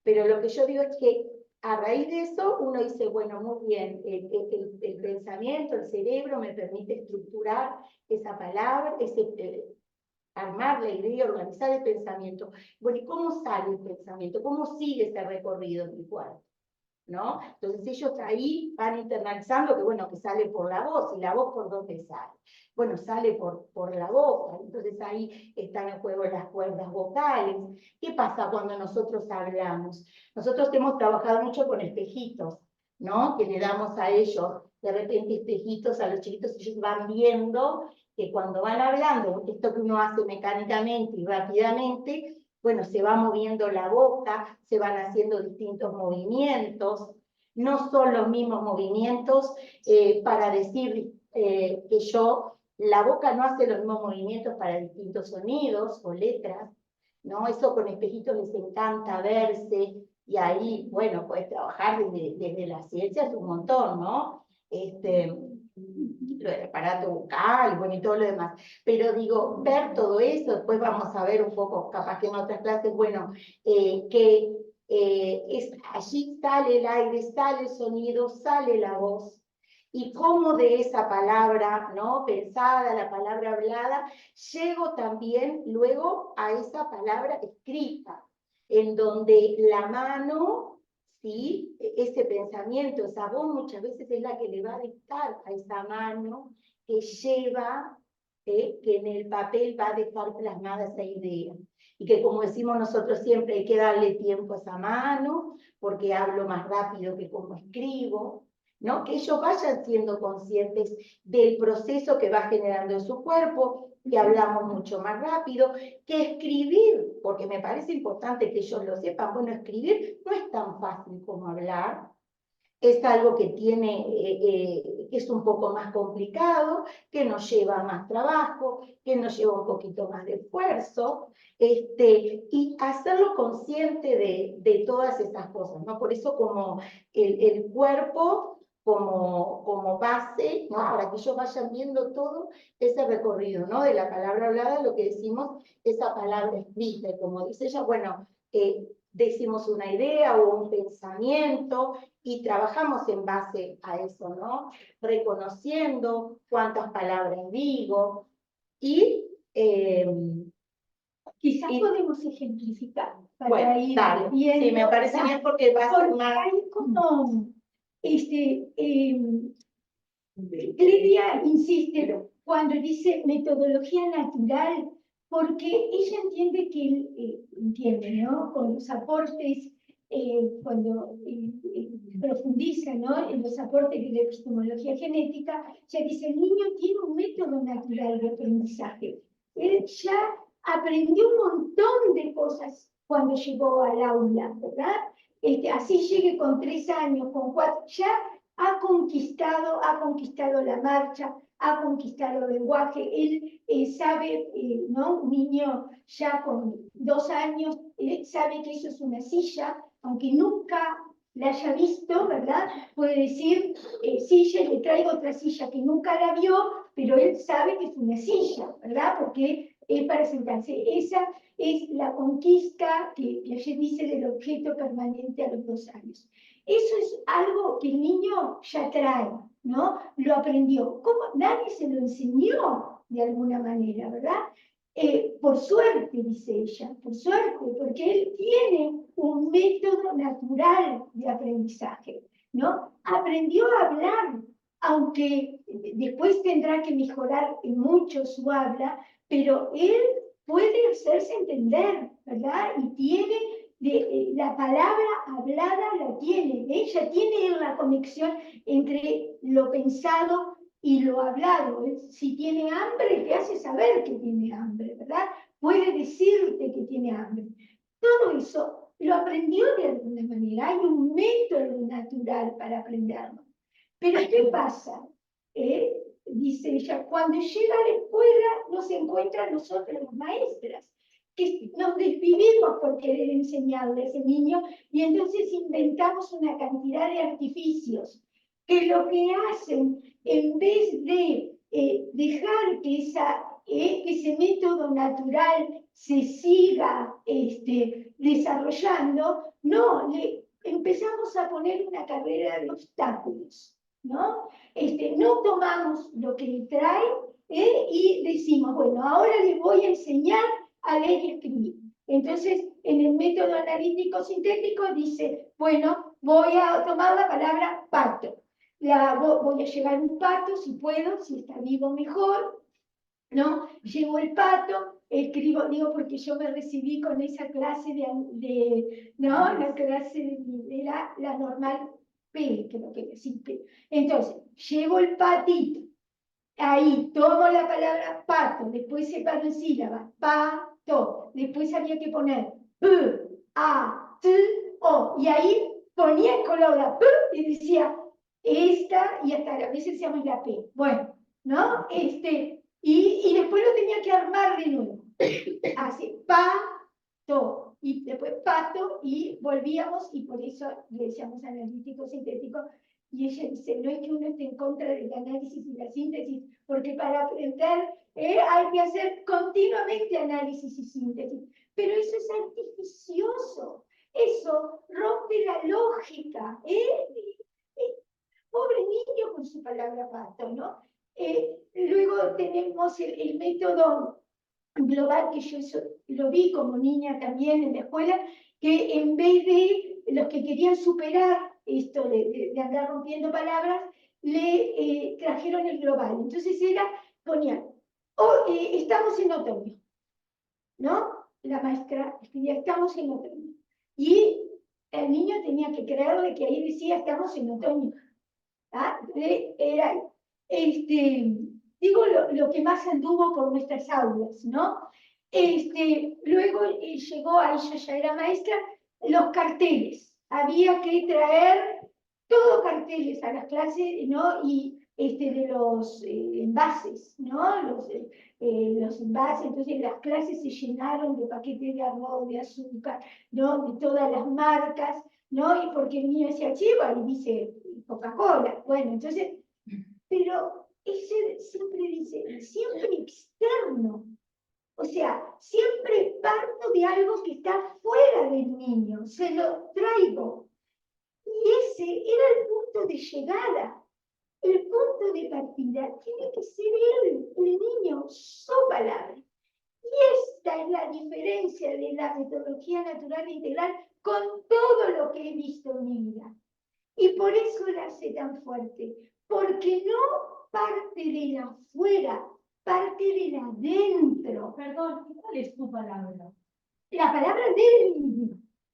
Pero lo que yo digo es que a raíz de eso, uno dice, bueno, muy bien, el pensamiento, el cerebro me permite estructurar esa palabra, armar la idea, organizar el pensamiento. Bueno, ¿y cómo sale el pensamiento? ¿Cómo sigue ese recorrido en mi cuerpo? ¿No? Entonces ellos ahí van internalizando que, bueno, que sale por la voz, y la voz ¿por dónde sale? Bueno, sale por la boca, entonces ahí están en juego las cuerdas vocales. ¿Qué pasa cuando nosotros hablamos? Nosotros hemos trabajado mucho con espejitos, ¿no? Que le damos a ellos, de repente, espejitos a los chiquitos, ellos van viendo que cuando van hablando, esto que uno hace mecánicamente y rápidamente, bueno, se va moviendo la boca, se van haciendo distintos movimientos, no son los mismos movimientos para decir que la boca no hace los mismos movimientos para distintos sonidos o letras, ¿no? Eso con espejitos les encanta verse, y ahí, bueno, puedes trabajar desde la ciencia un montón, ¿no? Lo del aparato bucal, bueno, y todo lo demás. Pero digo, ver todo eso, después vamos a ver un poco, capaz que en otras clases, bueno, allí sale el aire, sale el sonido, sale la voz, y cómo de esa palabra, ¿no? Pensada, la palabra hablada, llego también luego a esa palabra escrita, en donde la mano, ¿sí? Ese pensamiento, esa voz muchas veces es la que le va a dictar a esa mano que lleva, que en el papel va a dejar plasmada esa idea. Y que, como decimos nosotros siempre, hay que darle tiempo a esa mano, porque hablo más rápido que como escribo, ¿no? Que ellos vayan siendo conscientes del proceso que va generando en su cuerpo, que hablamos mucho más rápido, que escribir, porque me parece importante que ellos lo sepan, bueno, escribir no es tan fácil como hablar, es algo que tiene, que es un poco más complicado, que nos lleva más trabajo, que nos lleva un poquito más de esfuerzo, y hacerlo consciente de todas esas cosas, ¿no? Por eso como el cuerpo como base, ¿no? Para que ellos vayan viendo todo ese recorrido, ¿no? De la palabra hablada, lo que decimos, esa palabra escrita, y como dice ella, bueno, decimos una idea o un pensamiento, y trabajamos en base a eso, ¿no? Reconociendo cuántas palabras digo, y Quizás podemos ejemplificar para bueno, ir dale. viendo, Sí, me parece ¿verdad? bien porque va a ser Porque más... hay como, Lidia insiste cuando dice metodología natural, porque ella entiende que, entiende, ¿no? Con los aportes, cuando profundiza, ¿no? En los aportes de la epistemología genética, ella dice, el niño tiene un método natural de aprendizaje. Él ya aprendió un montón de cosas cuando llegó al aula, ¿verdad? Así llegue con 3 años, con 4, ya ha conquistado la marcha, ha conquistado el lenguaje. Él sabe, ¿no? Un niño ya con 2 años sabe que eso es una silla, aunque nunca la haya visto, ¿verdad? Puede decir, silla, le traigo otra silla que nunca la vio, pero él sabe que es una silla, ¿verdad? Porque es para sentarse. Esa es la conquista que ayer dice del objeto permanente a los 2 años. Eso es algo que el niño ya trae, ¿no? Lo aprendió. ¿Cómo? Nadie se lo enseñó de alguna manera, ¿verdad? Por suerte, dice ella, por suerte, porque él tiene un método natural de aprendizaje, ¿no? Aprendió a hablar, aunque después tendrá que mejorar mucho su habla, pero él puede hacerse entender, ¿verdad? Y tiene la palabra hablada la tiene, ella tiene la conexión entre lo pensado y lo hablado. Si tiene hambre, te hace saber que tiene hambre, ¿verdad? Puede decirte que tiene hambre. Todo eso lo aprendió de alguna manera. Hay un método natural para aprenderlo. Pero ¿qué pasa? Dice ella, cuando llega a la escuela nos encuentran nosotros las maestras, que nos desvivimos por querer enseñarle a ese niño y entonces inventamos una cantidad de artificios que lo que hacen, en vez de dejar que ese método natural se siga desarrollando, no, le empezamos a poner una carrera de obstáculos, ¿no? No tomamos lo que le trae y decimos, bueno, ahora le voy a enseñar a leer y escribir. Entonces, en el método analítico sintético dice, bueno, voy a tomar la palabra pato. Voy a llevar un pato, si puedo, si está vivo mejor, ¿no? Llevo el pato, escribo, digo, porque yo me recibí con esa clase ¿no? La clase era la normal P, creo que sí, P. Entonces, llevo el patito, ahí tomo la palabra pato, después separo en sílabas, pato, después había que poner p, a, t, o, y ahí ponía en color la p y decía esta, y hasta a veces se llama la p, bueno, ¿no? Y después lo tenía que armar de nuevo, así, pato, y después pato, y volvíamos, y por eso le decíamos analítico sintético. Y ella dice, no es que uno esté en contra del análisis y la síntesis, porque para aprender hay que hacer continuamente análisis y síntesis. Pero eso es artificioso, eso rompe la lógica. Pobre niño con su palabra pato, ¿no? Luego tenemos el método global, que yo eso lo vi como niña también en la escuela, que en vez de los que querían superar esto de andar rompiendo palabras, le trajeron el global. Entonces ponían, estamos en otoño, ¿no? La maestra escribía, estamos en otoño. Y el niño tenía que creerle que ahí decía, estamos en otoño. ¿Ah? Era, digo, lo que más anduvo por nuestras aulas, ¿no? Luego llegó, ahí yo ya era maestra, los carteles. Había que traer todos carteles a las clases, ¿no? Y de los envases, ¿no? Los envases, entonces las clases se llenaron de paquetes de arroz, de azúcar, ¿no? De todas las marcas, ¿no? Y porque el niño decía, chiva, y dice Coca-Cola. Bueno, entonces, pero ese siempre dice, siempre externo. O sea, siempre parto de algo que está fuera del niño, se lo traigo. Y ese era el punto de llegada. El punto de partida tiene que ser el niño, su palabra. Y esta es la diferencia de la metodología natural e integral con todo lo que he visto en mi vida. Y por eso la hace tan fuerte, porque no parte de la afuera, parte de la adentro. Perdón, ¿cuál es tu palabra? La palabra del niño,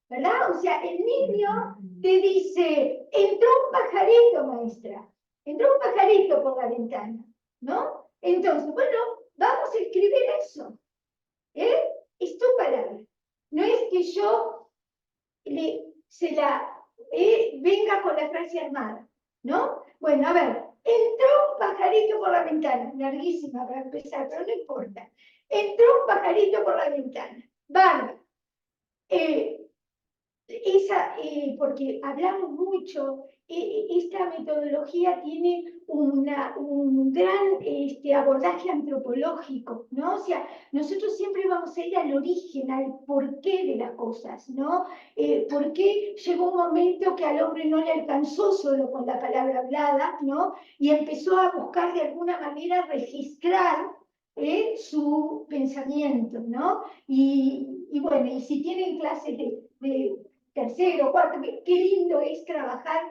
¿verdad? O sea, el niño te dice, entró un pajarito, maestra, entró un pajarito por la ventana, ¿no? Entonces, bueno, vamos a escribir eso, ¿eh? Es tu palabra. No es que yo venga con la frase armada, ¿no? Bueno, a ver, entró un pajarito por la ventana, larguísima para empezar, pero no importa. Entró un pajarito por la ventana, bárbaro. Porque hablamos mucho, esta metodología tiene un gran abordaje antropológico, ¿no? O sea, nosotros siempre vamos a ir al origen, al porqué de las cosas, ¿no? ¿Por qué llegó un momento que al hombre no le alcanzó solo con la palabra hablada, ¿no? Y empezó a buscar de alguna manera registrar su pensamiento, ¿no? Y bueno, y si tienen clases de tercero, cuarto, qué lindo es trabajar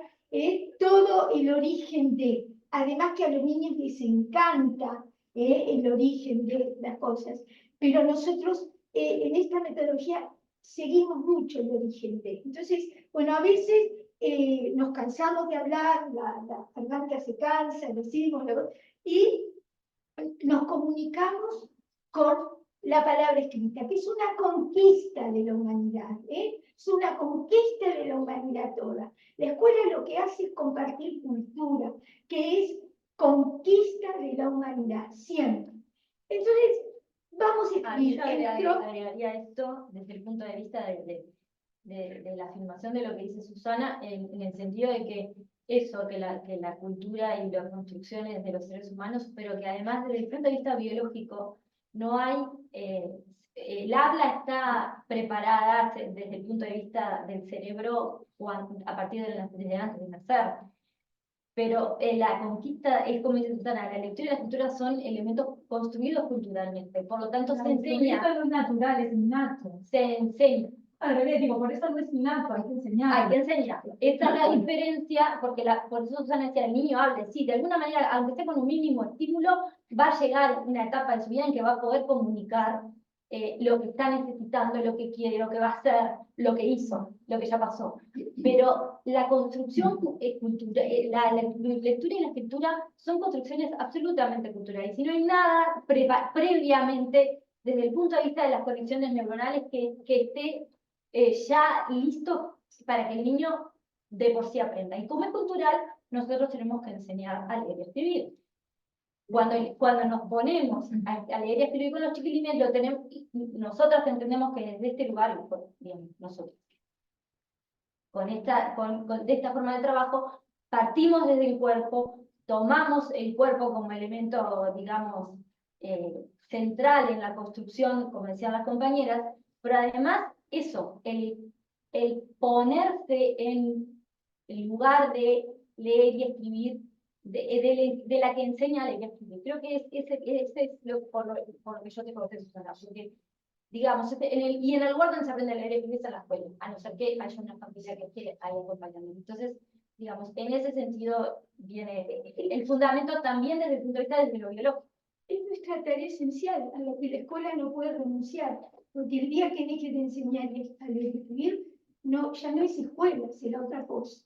todo el origen de, además que a los niños les encanta el origen de las cosas, pero nosotros en esta metodología seguimos mucho el origen de. Entonces, bueno, a veces nos cansamos de hablar, la garganta se cansa, decimos, y nos comunicamos con la palabra escrita, que es una conquista de la humanidad, es una conquista de la humanidad toda. La escuela lo que hace es compartir cultura, que es conquista de la humanidad, siempre. Entonces, vamos a escribir. Yo agregaría esto desde el punto de vista de la afirmación de lo que dice Susana, en el sentido de que eso, que la cultura y las construcciones de los seres humanos, pero que además desde el punto de vista biológico no hay, el habla está preparada desde el punto de vista del cerebro a partir desde antes de nacer. Pero la conquista es como dice Susana, la lectura y la escritura son elementos construidos culturalmente, por lo tanto se enseña. Esto no es natural, es innato. Se enseña. Al revés, digo, por eso no es innato, hay que enseñar. Hay que enseñarlo. Esta es la diferencia, porque por eso Susana decía, el niño hable, sí, de alguna manera, aunque esté con un mínimo estímulo, va a llegar una etapa de su vida en que va a poder comunicar lo que está necesitando, lo que quiere, lo que va a hacer, lo que hizo, lo que ya pasó. Pero la construcción, la lectura y la escritura son construcciones absolutamente culturales. Y no hay nada previamente, desde el punto de vista de las conexiones neuronales, que esté ya listo para que el niño de por sí aprenda. Y como es cultural, nosotros tenemos que enseñar a leer y escribir. Cuando nos ponemos a leer y escribir con los chiquilines, nosotras entendemos que desde este lugar, bien, nosotros, de esta forma de trabajo, partimos desde el cuerpo, tomamos el cuerpo como elemento, digamos, central en la construcción, como decían las compañeras, pero además eso, el ponerse en el lugar de leer y escribir de la que enseña la electricidad. Creo que ese es por lo que yo te conté, Susana, porque, digamos, y en el lugar donde se aprende a leer y escribir es en la escuela, a no ser que haya una familia que quiere ahí acompañamiento. Entonces, digamos, en ese sentido viene el fundamento también desde el punto de vista desde lo biológico. Es nuestra tarea esencial, a la que la escuela no puede renunciar, porque el día que deje de enseñar a leer y escribir, no, ya no es escuela, será otra cosa.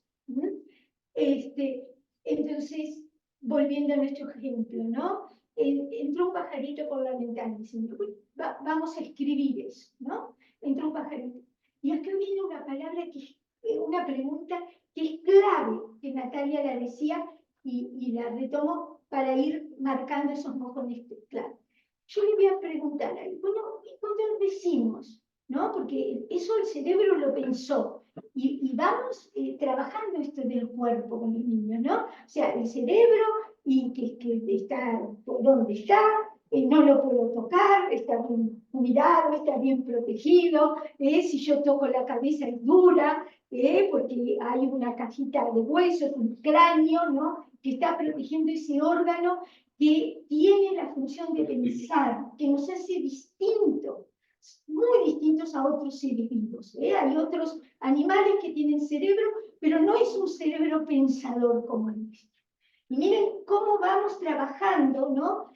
Entonces, volviendo a nuestro ejemplo, ¿no? Entró un pajarito por la ventana y dice, vamos a escribir eso, ¿no? Entró un pajarito. Y acá viene una palabra una pregunta que es clave, que Natalia la decía y la retomo para ir marcando esos mojones clave. Yo le voy a preguntar, bueno, ¿y cuando decimos? ¿No? Porque eso el cerebro lo pensó. Y vamos trabajando esto del cuerpo con los niños, ¿no? O sea, el cerebro, y que está por donde está, no lo puedo tocar, está bien cuidado, está bien protegido, si yo toco la cabeza es dura, porque hay una cajita de huesos, un cráneo, ¿no? Que está protegiendo ese órgano que tiene la función de pensar, que nos hace distintos, muy distintos a otros seres vivos. Hay otros animales que tienen cerebro, pero no es un cerebro pensador como el nuestro. Y miren cómo vamos trabajando, ¿no?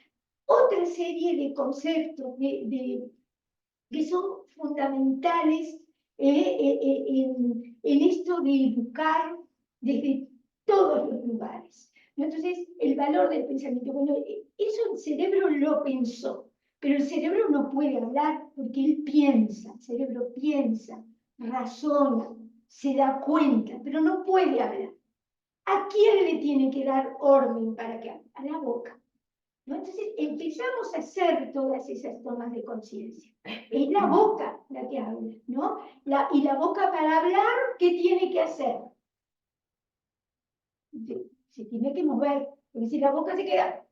Otra serie de conceptos que son fundamentales en esto de educar desde todos los lugares. Entonces, el valor del pensamiento, bueno, eso el cerebro lo pensó, pero el cerebro no puede hablar porque él piensa, el cerebro piensa, razona, se da cuenta, pero no puede hablar. ¿A quién le tiene que dar orden para que hable? A la boca. ¿No? Entonces empezamos a hacer todas esas tomas de conciencia. Es la boca la que habla, ¿no? Y la boca para hablar, ¿qué tiene que hacer? Se tiene que mover, porque si la boca se queda,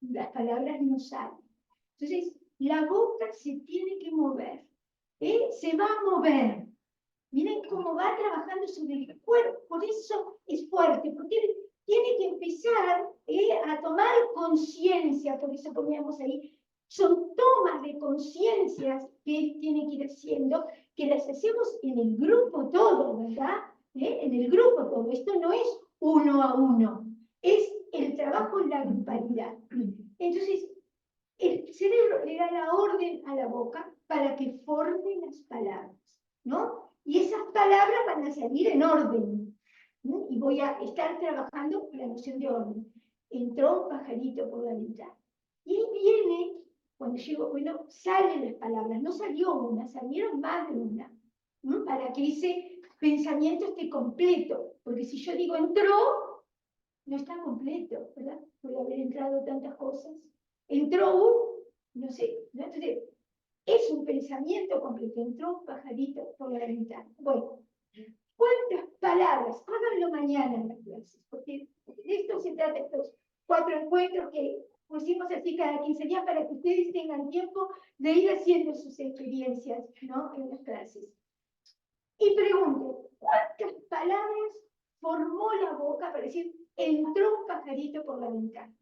las palabras no salen. Entonces, la boca se tiene que mover, se va a mover. Miren cómo va trabajando sobre el cuerpo, por eso es fuerte, porque tiene que empezar a tomar conciencia, por eso poníamos ahí, son tomas de conciencias que él tiene que ir haciendo, que las hacemos en el grupo todo, ¿verdad? En el grupo todo, esto no es uno a uno, es el trabajo en la grupalidad. Entonces, el cerebro le da la orden a la boca para que forme las palabras, ¿no? Y esas palabras van a salir en orden. Y voy a estar trabajando con la noción de orden. Entró un pajarito por la ventana. Y ahí viene, cuando llego, bueno, salen las palabras. No salió una, salieron más de una. Para que ese pensamiento esté completo. Porque si yo digo entró, no está completo, ¿verdad? Puede haber entrado tantas cosas. Entró no sé, ¿no? Entonces, es un pensamiento completo. Entró un pajarito por la ventana. Bueno, ¿cuántas palabras? Háganlo mañana en las clases, porque de esto se trata, estos 4 encuentros que pusimos así cada 15 días para que ustedes tengan tiempo de ir haciendo sus experiencias, ¿no? En las clases. Y pregunten, ¿cuántas palabras formó la boca para decir, entró un pajarito por la ventana?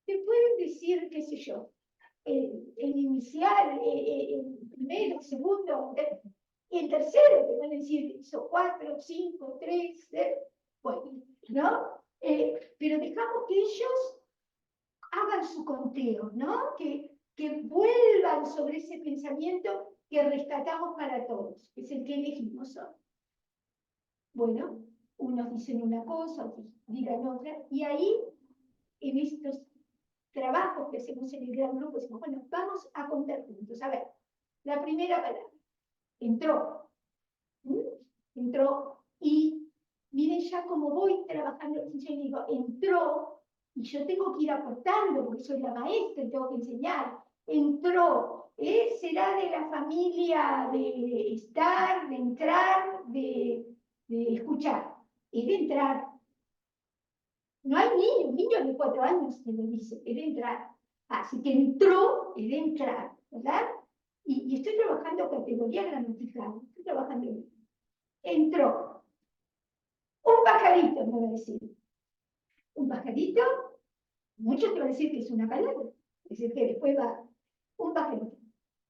Te pueden decir, qué sé yo, el inicial, el primero, el segundo, y el tercero, te pueden decir, hizo 4, 5, 3, bueno, ¿no? Pero dejamos que ellos hagan su conteo, ¿no? Que vuelvan sobre ese pensamiento que rescatamos para todos, que es el que elegimos hoy. Bueno, unos dicen una cosa, otros digan otra, y ahí, en estos trabajos que hacemos en el gran grupo, decimos, bueno, vamos a contar juntos. A ver, la primera palabra, entró. Entró, y miren ya cómo voy trabajando, yo digo, entró, y yo tengo que ir aportando, porque soy la maestra y tengo que enseñar. Entró, será de la familia de estar, de entrar, de escuchar. Es de entrar. No hay niños de 4 años que me dicen, es de entrar. Así que entró, es de entrar, ¿verdad? Y estoy trabajando categoría gramatical, estoy trabajando en entró. Un pajarito, me me va a decir? ¿Un pajarito? Muchos te van a decir que es una palabra. Es decir, que después va un pajarito.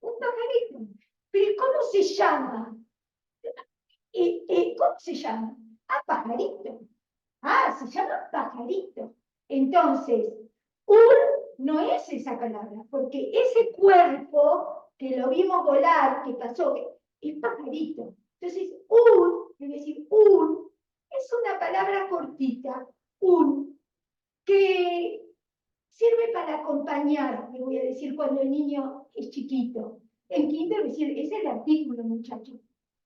Un pajarito. Pero ¿cómo se llama? ¿Cómo se llama? Ah, pajarito. Ah, se llama pajarito. Entonces, un no es esa palabra, porque ese cuerpo que lo vimos volar, que pasó, es pajarito. Entonces, es decir, es una palabra cortita, que sirve para acompañar, me voy a decir, cuando el niño es chiquito. En kinder, decir, es el artículo, muchachos.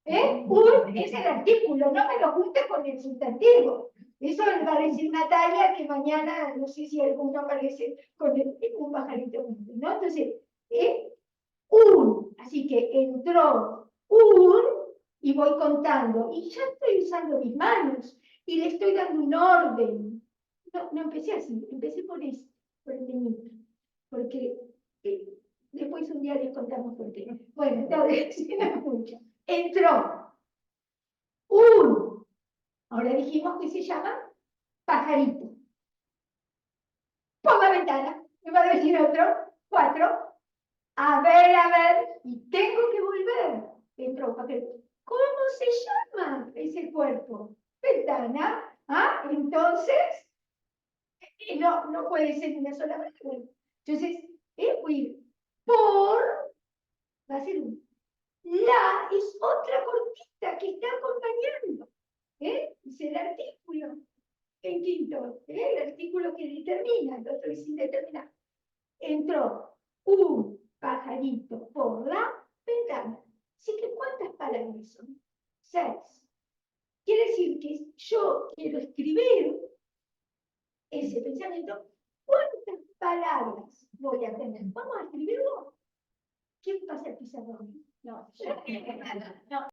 Es el artículo, no me lo junte con el sustantivo. Eso le va a decir Natalia, que mañana, no sé si alguno aparece con un pajarito, ¿no? Entonces, así que entró y voy contando, y ya estoy usando mis manos, y le estoy dando un orden. No empecé así, empecé por el niñito, porque después un día les contamos por qué. Bueno, entonces, no escucha. Entró ahora dijimos que se llama pajarito. Ponga ventana, me va a decir otro, 4. A ver, y tengo que volver. Entró pajarito. ¿Cómo se llama ese cuerpo? Ventana. ¿Ah? Entonces, no puede ser una sola palabra. Entonces, va a ser la es otra cortita que está acompañando. Es el artículo en quinto, el artículo que determina, el otro es indeterminado. Entró un pajarito por la ventana. Así que, ¿cuántas palabras son? 6. Quiere decir que yo quiero escribir ese pensamiento. ¿Cuántas palabras voy a tener? Vamos a escribirlo. ¿Quién pasa el pizarrón? No, yo. No.